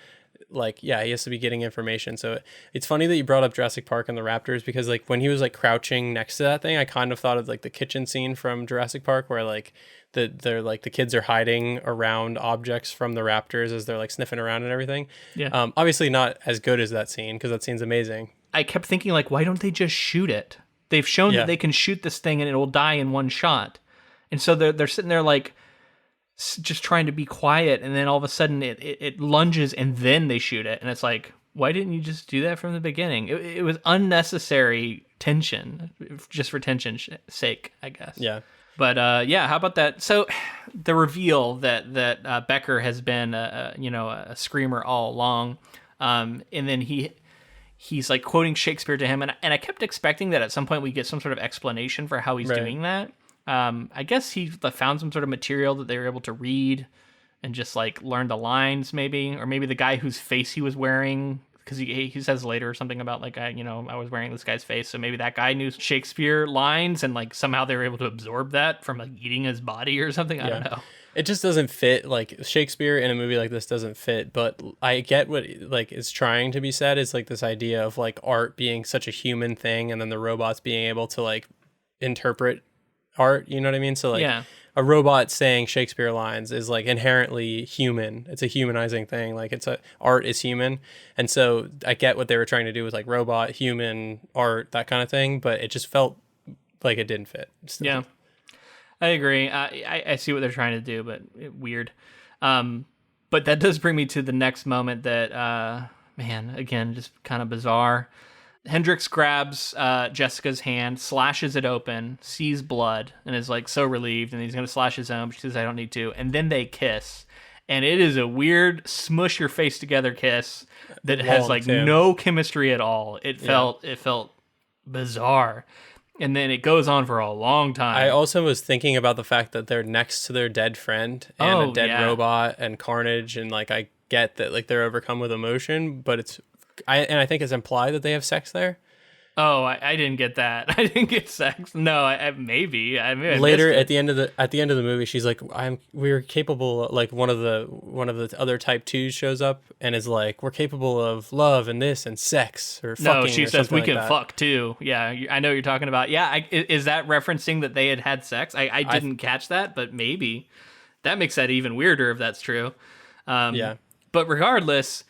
like, yeah, he has to be getting information. So it's funny that you brought up Jurassic Park and the raptors, because like when he was like crouching next to that thing, I kind of thought of like the kitchen scene from Jurassic Park where like they're like the kids are hiding around objects from the raptors as they're like sniffing around and everything. Yeah. Obviously not as good as that scene, because that scene's amazing. I kept thinking like, why don't they just shoot it? They've shown that they can shoot this thing and it will die in one shot. And so they're sitting there like just trying to be quiet, and then all of a sudden it lunges and then they shoot it, and it's like, why didn't you just do that from the beginning? It was unnecessary tension, just for tension's sake, I guess. Yeah. But how about that? So the reveal that Becker has been a Screamer all along, and then he's like quoting Shakespeare to him, and I kept expecting that at some point we get some sort of explanation for how he's doing that. I guess he found some sort of material that they were able to read and just like learn the lines, maybe, or maybe the guy whose face he was wearing because he says later something about like I was wearing this guy's face, so maybe that guy knew Shakespeare lines and like somehow they were able to absorb that from like eating his body or something. I don't know. It just doesn't fit. Like Shakespeare in a movie like this doesn't fit, but I get what like is trying to be said is like this idea of like art being such a human thing and then the robots being able to like interpret art, you know what I mean? So like a robot saying Shakespeare lines is like inherently human. It's a humanizing thing. Like art is human. And so I get what they were trying to do with like robot, human, art, that kind of thing, but it just felt like it didn't fit. Still. Yeah. I agree. I see what they're trying to do, but weird. But that does bring me to the next moment that, man, again, just kind of bizarre. Hendricks grabs Jessica's hand, slashes it open, sees blood, and is like so relieved, and he's going to slash his own, but she says, I don't need to. And then they kiss. And it is a weird smush your face together kiss that has like no chemistry at all. It felt bizarre. And then it goes on for a long time. I also was thinking about the fact that they're next to their dead friend and a dead robot and carnage, and like I get that like they're overcome with emotion, but I think it's implied that they have sex there. Oh, I didn't get that. I didn't get sex. No, maybe. I Later at the end of the movie, she's like, we're capable. Like one of the other Type 2s shows up and is like, we're capable of love and this and sex or fucking. No, she says we can fuck too. Yeah, I know what you're talking about. Yeah, is that referencing that they had sex? I didn't catch that, but maybe that makes that even weirder if that's true. But regardless.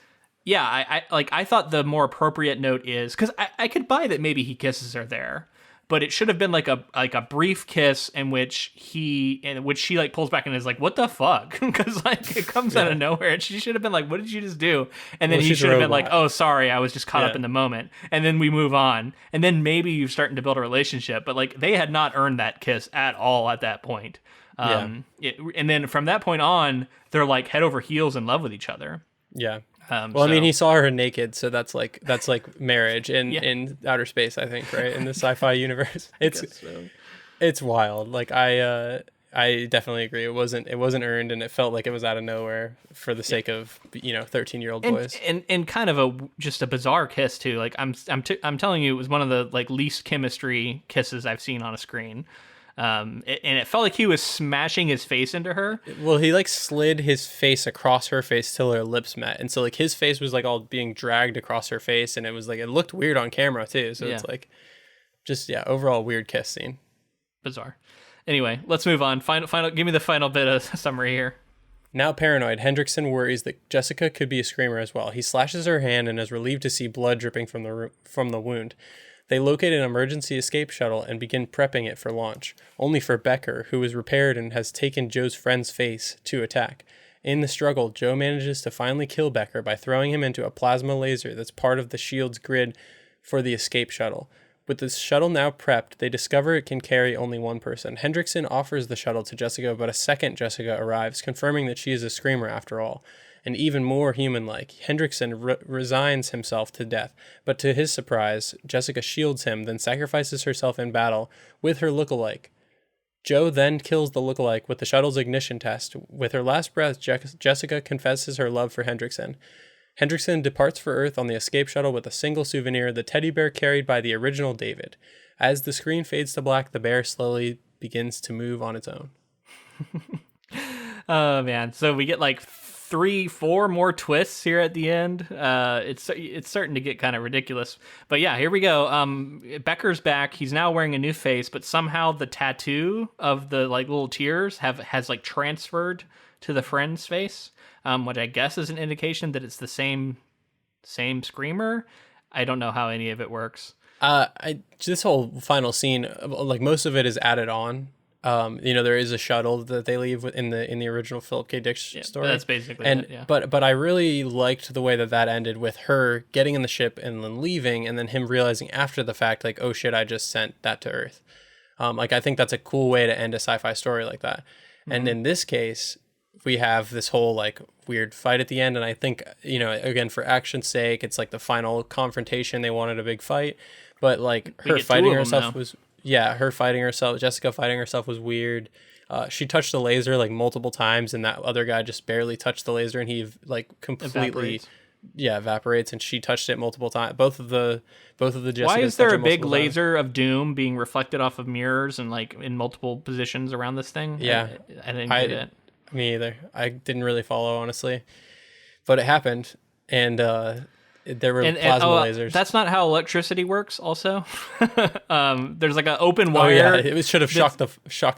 Yeah, I thought the more appropriate note is because I could buy that maybe he kisses her there, but it should have been like a brief kiss in which she like pulls back and is like, "What the fuck?" Because like it comes out of nowhere, and she should have been like, "What did you just do?" And then he should have been like, "Oh, sorry, I was just caught up in the moment." And then we move on, and then maybe you're starting to build a relationship. But like they had not earned that kiss at all at that point. And then from that point on, they're like head over heels in love with each other. Yeah. I mean, he saw her naked, so that's like marriage in outer space, I think, right? In the sci-fi universe, it's wild. Like I definitely agree. It wasn't earned, and it felt like it was out of nowhere for the sake of 13-year-old boys. And kind of just a bizarre kiss too. Like I'm telling you, it was one of the like least chemistry kisses I've seen on a screen. And it felt like he was smashing his face into her. Well, he like slid his face across her face till her lips met, and so like his face was like all being dragged across her face, and it was like it looked weird on camera too. So it's like just overall weird kiss scene. Bizarre. Anyway, let's move on. Final. Give me the final bit of summary here. Now paranoid, Hendrickson worries that Jessica could be a screamer as well. He slashes her hand and is relieved to see blood dripping from the wound. They locate an emergency escape shuttle and begin prepping it for launch, only for Becker, who is repaired and has taken Joe's friend's face, to attack. In the struggle, Joe manages to finally kill Becker by throwing him into a plasma laser that's part of the shield's grid for the escape shuttle. With the shuttle now prepped, they discover it can carry only one person. Hendrickson offers the shuttle to Jessica, but a second Jessica arrives, confirming that she is a screamer after all. And even more human-like, Hendrickson resigns himself to death, but to his surprise, Jessica shields him, then sacrifices herself in battle with her lookalike. Joe then kills the lookalike with the shuttle's ignition test. With her last breath, Jessica confesses her love for Hendrickson. Hendrickson departs for Earth on the escape shuttle with a single souvenir, the teddy bear carried by the original David. As the screen fades to black, the bear slowly begins to move on its own. Oh, man. So we get like 3-4 more twists here at the end. It's starting to get kind of ridiculous. But yeah, here we go. Becker's back. He's now wearing a new face, but somehow the tattoo of the like little tears has like transferred to the friend's face, which I guess is an indication that it's the same screamer. I don't know how any of it works. This whole final scene, like most of it is added on. There is a shuttle that they leave in the original Philip K. Dick story. That's basically it, yeah. But I really liked the way that ended with her getting in the ship and then leaving, and then him realizing after the fact, like, oh shit, I just sent that to Earth. I think that's a cool way to end a sci-fi story like that. Mm-hmm. And in this case, we have this whole like weird fight at the end, and I think, again, for action's sake, it's like the final confrontation. They wanted a big fight, but like her fighting herself was. Yeah, Jessica fighting herself was weird. She touched the laser like multiple times, and that other guy just barely touched the laser, and he like completely evaporates, and she touched it multiple times. Both of the Jessicas. Why is there a big laser of doom being reflected off of mirrors and like in multiple positions around this thing? Yeah, I didn't get it. Me either. I didn't really follow, honestly, but it happened, and there were plasma lasers. That's not how electricity works. Also, there's like an open wire. Oh yeah, it should have shocked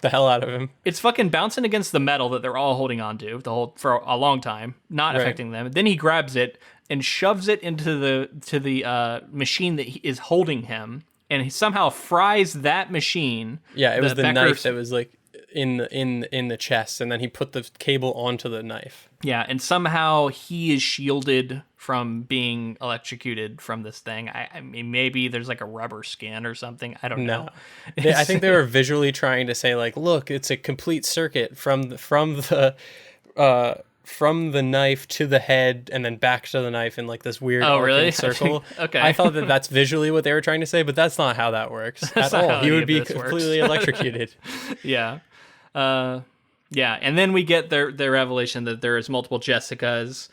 the hell out of him. It's fucking bouncing against the metal that they're all holding on to for a long time, not affecting them. Then he grabs it and shoves it into the machine that is holding him, and he somehow fries that machine. Yeah, it was the knife that was like in the chest, and then he put the cable onto the knife. Yeah, and somehow he is shielded from being electrocuted from this thing. I mean, maybe there's like a rubber skin or something. I don't know. I think they were visually trying to say like, look, it's a complete circuit from the knife to the head and then back to the knife in like this weird circle. Okay. I thought that that's visually what they were trying to say, but that's not how that works at all. He would be completely electrocuted. Yeah. Yeah, and then we get their revelation that there is multiple Jessicas.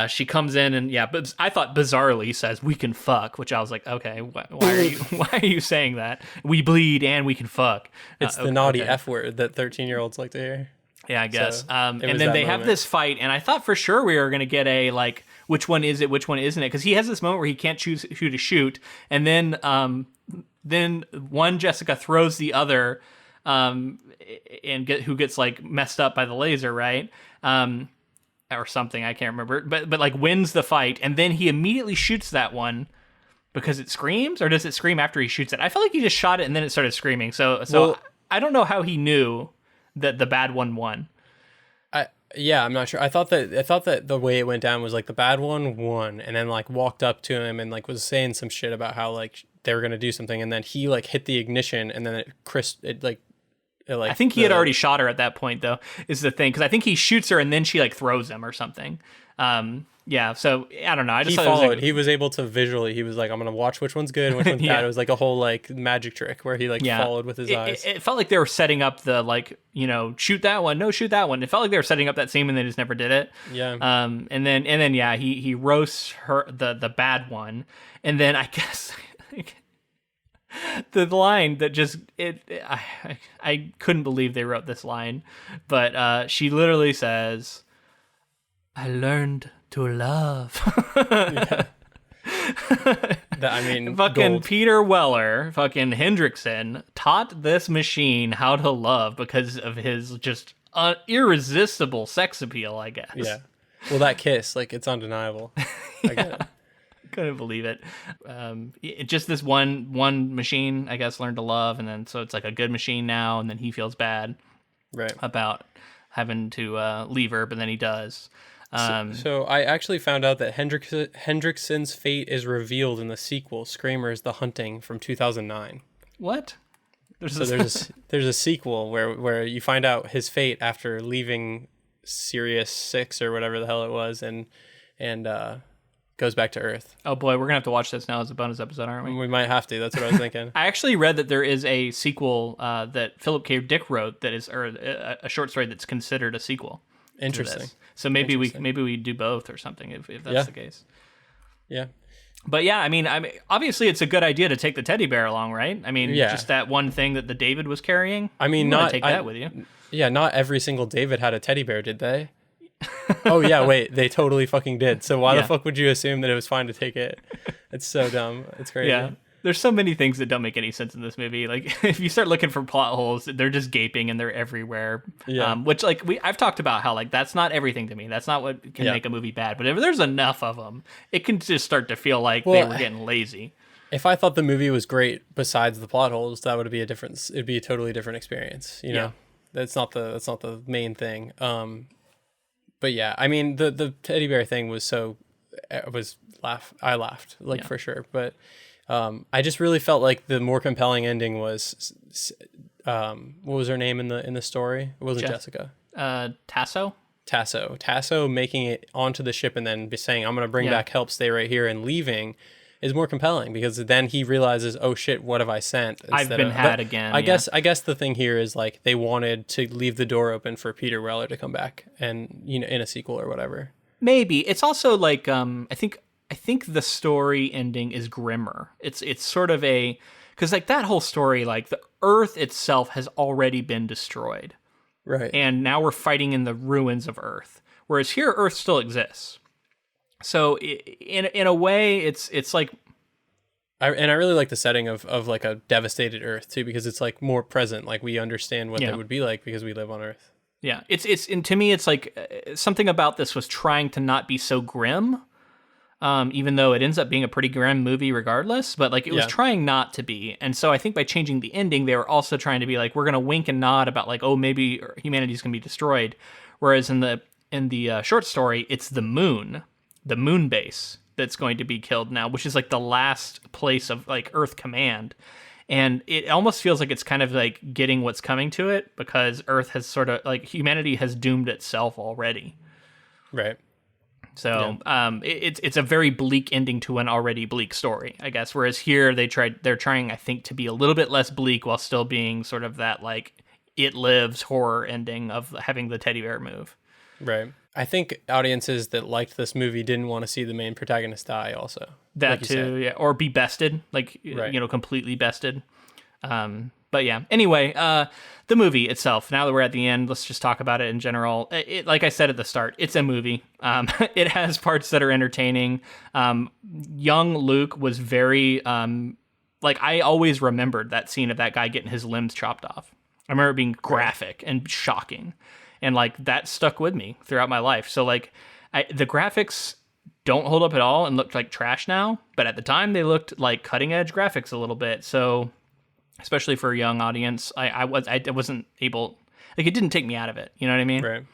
She comes in and but I thought bizarrely says we can fuck, which I was like, okay, why are you saying that? We bleed and we can fuck. It's the naughty F word that 13-year-olds like to hear. Yeah, I guess. So, and then they have this fight, and I thought for sure we were gonna get a like, which one is it? Which one isn't it? Because he has this moment where he can't choose who to shoot, and then one Jessica throws the other. Who gets like messed up by the laser, right? Or something, I can't remember. But like wins the fight, and then he immediately shoots that one because it screams, or does it scream after he shoots it? I felt like he just shot it and then it started screaming. So I don't know how he knew that the bad one won. I'm not sure. I thought that the way it went down was like the bad one won, and then like walked up to him and like was saying some shit about how like they were gonna do something, and then he like hit the ignition, and then I think he had already shot her at that point, though, is the thing. Because I think he shoots her and then she like throws him or something. So I don't know. I just he followed. He was able to visually. He was like, I'm gonna watch which one's good and which one's bad. It was like a whole like magic trick where he like followed with his eyes. It felt like they were setting up the like, shoot that one, no, shoot that one. It felt like they were setting up that scene and they just never did it. Yeah. And then he roasts her the bad one, and then I guess. The line that just I couldn't believe they wrote this line, but she literally says, "I learned to love." Fucking gold. Peter Weller, fucking Hendrickson taught this machine how to love because of his just irresistible sex appeal, I guess. Yeah. Well, that kiss, like, it's undeniable. I get it. Couldn't believe it. Just this one machine, I guess, learned to love, and then so it's like a good machine now, and then he feels bad about having to leave her, but then he does. So I actually found out that Hendrickson's fate is revealed in the sequel, Screamers: The Hunting, from 2009. What? There's a sequel where you find out his fate after leaving Sirius 6 or whatever the hell it was, and goes back to Earth. Oh boy, we're gonna have to watch this now as a bonus episode, aren't we? We might have to. That's what I was thinking. I actually read that there is a sequel that Philip K. Dick wrote that is, or a short story that's considered a sequel. Interesting. So maybe we do both or something if that's the case. Yeah. But yeah, I mean, obviously it's a good idea to take the teddy bear along, right? I mean, just that one thing that the David was carrying. I mean, take that with you. Yeah, not every single David had a teddy bear, did they? Oh yeah, wait, they totally fucking did. So why the fuck would you assume that it was fine to take it? It's so dumb. It's crazy. Yeah. There's so many things that don't make any sense in this movie. Like if you start looking for plot holes, they're just gaping and they're everywhere. Yeah. Which like I've talked about how like that's not everything to me. That's not what can make a movie bad. But if there's enough of them, it can just start to feel like they were getting lazy. If I thought the movie was great besides the plot holes, that would be a difference. It'd be a totally different experience. You know, that's not the main thing. But yeah, I mean the teddy bear thing was I laughed for sure. But I just really felt like the more compelling ending was what was her name in the story? It wasn't Jessica. Tasso making it onto the ship and then saying, I'm going to bring back help, stay right here, and leaving is more compelling because then he realizes, oh shit, what have I sent? I've been had again. I guess the thing here is like they wanted to leave the door open for Peter Weller to come back and in a sequel or whatever. Maybe it's also like I think the story ending is grimmer. It's sort of a because like that whole story, like the Earth itself has already been destroyed, Right. and now we're fighting in the ruins of Earth. Whereas here, Earth still exists. So in a way, it's like. I really like the setting of like a devastated Earth too, because it's like more present. Like we understand what that would be like because we live on Earth. Yeah, and to me, it's like something about this was trying to not be so grim, even though it ends up being a pretty grim movie regardless. But like it was trying not to be, and so I think by changing the ending, they were also trying to be like, we're gonna wink and nod about like, oh, maybe humanity's gonna be destroyed. Whereas in the short story, it's the moon base that's going to be killed now, which is like the last place of like Earth command. And it almost feels like it's kind of like getting what's coming to it because Earth has sort of like humanity has doomed itself already. Right. So it's a very bleak ending to an already bleak story, I guess. Whereas here they're trying, I think, to be a little bit less bleak while still being sort of that like It Lives horror ending of having the teddy bear move. Right. I think audiences that liked this movie didn't want to see the main protagonist die also. That like too, yeah. Or be bested, like, completely bested. But yeah, anyway, the movie itself, now that we're at the end, let's just talk about it in general. Like I said at the start, it's a movie. It has parts that are entertaining. Young Luke was very, I always remembered that scene of that guy getting his limbs chopped off. I remember it being graphic and shocking. And like that stuck with me throughout my life. So like the graphics don't hold up at all and look like trash now, but at the time they looked like cutting edge graphics a little bit. So especially for a young audience, I wasn't able, like it didn't take me out of it. You know what I mean? Right.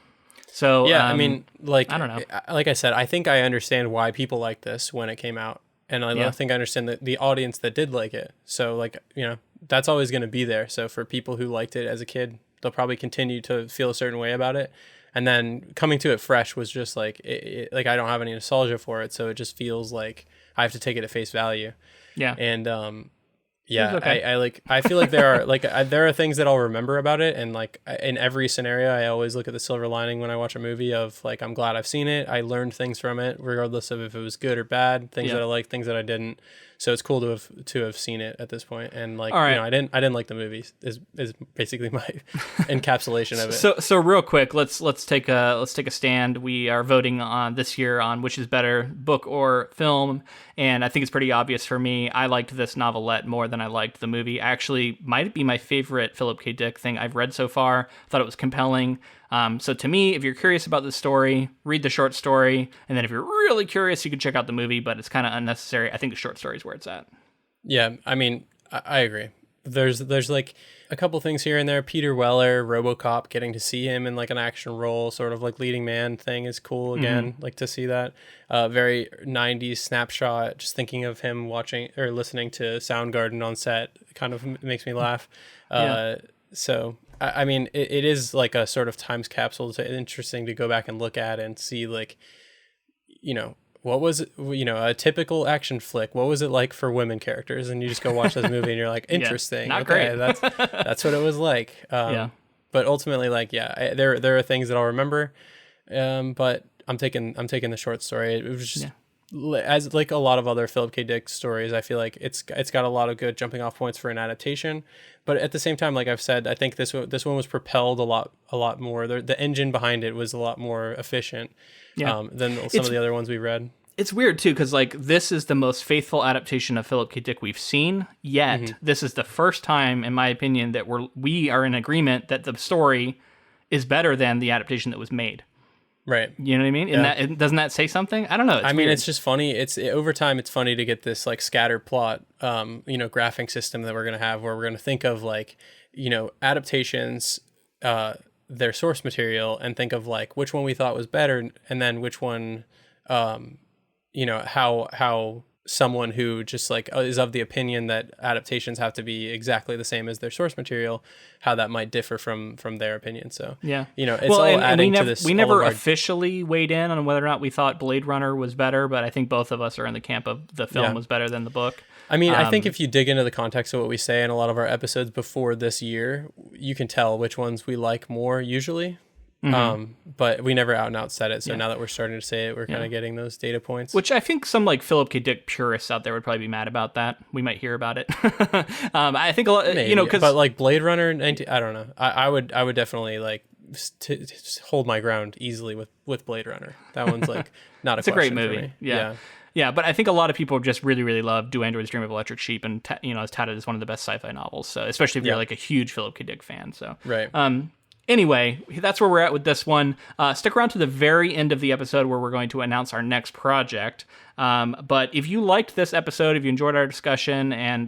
So yeah, I mean, like I don't know. Like I said, I think I understand why people like this when it came out, and I think I understand the audience that did like it. So like that's always going to be there. So for people who liked it as a kid, they'll probably continue to feel a certain way about it. And then coming to it fresh was just like, like I don't have any nostalgia for it. So it just feels like I have to take it at face value. Yeah. And, okay. I feel like there are there are things that I'll remember about it. And like in every scenario, I always look at the silver lining when I watch a movie of like, I'm glad I've seen it. I learned things from it, regardless of if it was good or bad, things that I liked, things that I didn't. So it's cool to have seen it at this point. And like, right. I didn't like the movies is basically my encapsulation of it. So real quick, let's take a stand. We are voting on this year on which is better, book or film. And I think it's pretty obvious for me. I liked this novelette more than I liked the movie. Actually, might be my favorite Philip K. Dick thing I've read so far. I thought it was compelling. So to me, if you're curious about the story, read the short story. And then if you're really curious, you can check out the movie, but it's kind of unnecessary. I think the short story is where it's at. Yeah, I mean, I agree. There's like a couple things here and there. Peter Weller, Robocop, getting to see him in like an action role, sort of like leading man thing is cool again. Like to see that very 90s snapshot. Just thinking of him watching or listening to Soundgarden on set kind of makes me laugh. So I mean, it is like a sort of times capsule. It's interesting to go back and look at and see like, what was it, a typical action flick? What was it like for women characters? And you just go watch this movie and you're like, interesting. Not great. That's what it was like. But ultimately, like, there are things that I'll remember. But I'm taking the short story. It was just as like a lot of other Philip K. Dick stories. I feel like it's got a lot of good jumping off points for an adaptation. But at the same time, like I've said, I think this one was propelled a lot more. The engine behind it was a lot more efficient. Than some of the other ones we read. It's weird too, because like this is the most faithful adaptation of Philip K. Dick we've seen yet. This is the first time, in my opinion, that we are in agreement that the story is better than the adaptation that was made. Right. You know what I mean? Yeah. And doesn't that say something? I don't know. I mean, it's just funny. Over time, it's funny to get this like scatter plot, graphing system that we're gonna have, where we're gonna think of like, adaptations. Their source material and think of like which one we thought was better and then which one how someone who just like is of the opinion that adaptations have to be exactly the same as their source material, how that might differ from their opinion. So it's all adding to this. We never officially weighed in on whether or not we thought Blade Runner was better, but I think both of us are in the camp of the film was better than the book. I mean, I think if you dig into the context of what we say in a lot of our episodes before this year, you can tell which ones we like more usually. But we never out and out said it. So now that we're starting to say it, we're kind of getting those data points. Which I think some like Philip K. Dick purists out there would probably be mad about that. We might hear about it. I think a lot, Maybe. you know, because but like Blade Runner, I don't know. I would definitely like hold my ground easily with Blade Runner. That one's like not it's a great movie. Yeah, but I think a lot of people just really, really love Do Androids Dream of Electric Sheep, and is touted as one of the best sci-fi novels. So especially if you're like a huge Philip K. Dick fan. So right. Anyway, that's where we're at with this one. Stick around to the very end of the episode where we're going to announce our next project. But if you liked this episode, if you enjoyed our discussion and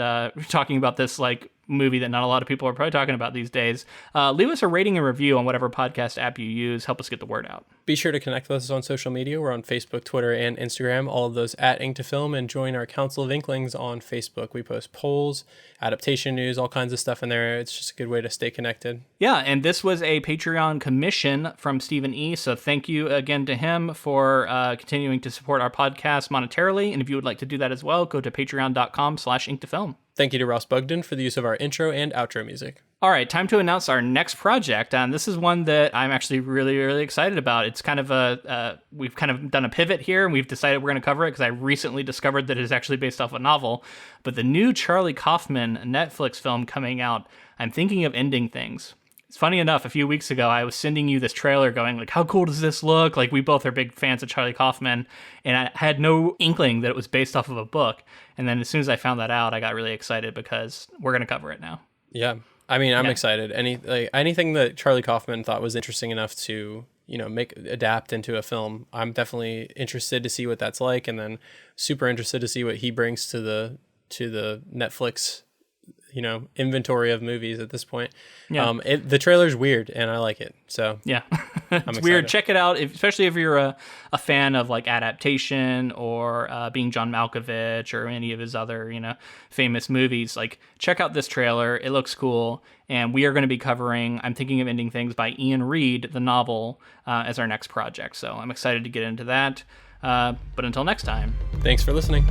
talking about this like movie that not a lot of people are probably talking about these days, leave us a rating and review on whatever podcast app you use. Help us get the word out. Be sure to connect with us on social media. We're on Facebook, Twitter, and Instagram, all of those at Ink to Film, and join our Council of Inklings on Facebook. We post polls, adaptation news, all kinds of stuff in there. It's just a good way to stay connected. Yeah, and this was a Patreon commission from Stephen E., so thank you again to him for continuing to support our podcast monetarily, and if you would like to do that as well, go to patreon.com/inktofilm. Thank you to Ross Bugden for the use of our intro and outro music. All right, time to announce our next project, and this is one that I'm actually really, really excited about. It's kind of we've kind of done a pivot here, and we've decided we're going to cover it because I recently discovered that it is actually based off a novel. But the new Charlie Kaufman Netflix film coming out, I'm Thinking of Ending Things. It's funny enough, a few weeks ago, I was sending you this trailer going, like, how cool does this look? Like, we both are big fans of Charlie Kaufman, and I had no inkling that it was based off of a book. And then as soon as I found that out, I got really excited because we're going to cover it now. Yeah. I mean, I'm excited. Anything that Charlie Kaufman thought was interesting enough to, adapt into a film, I'm definitely interested to see what that's like, and then super interested to see what he brings to the Netflix inventory of movies at this point. Yeah. The trailer's weird and I like it. So yeah, it's weird. Check it out, especially if you're a fan of like Adaptation or Being John Malkovich or any of his other, famous movies. Like, check out this trailer. It looks cool. And we are going to be covering I'm Thinking of Ending Things by Ian Reid, the novel, as our next project. So I'm excited to get into that. But until next time. Thanks for listening.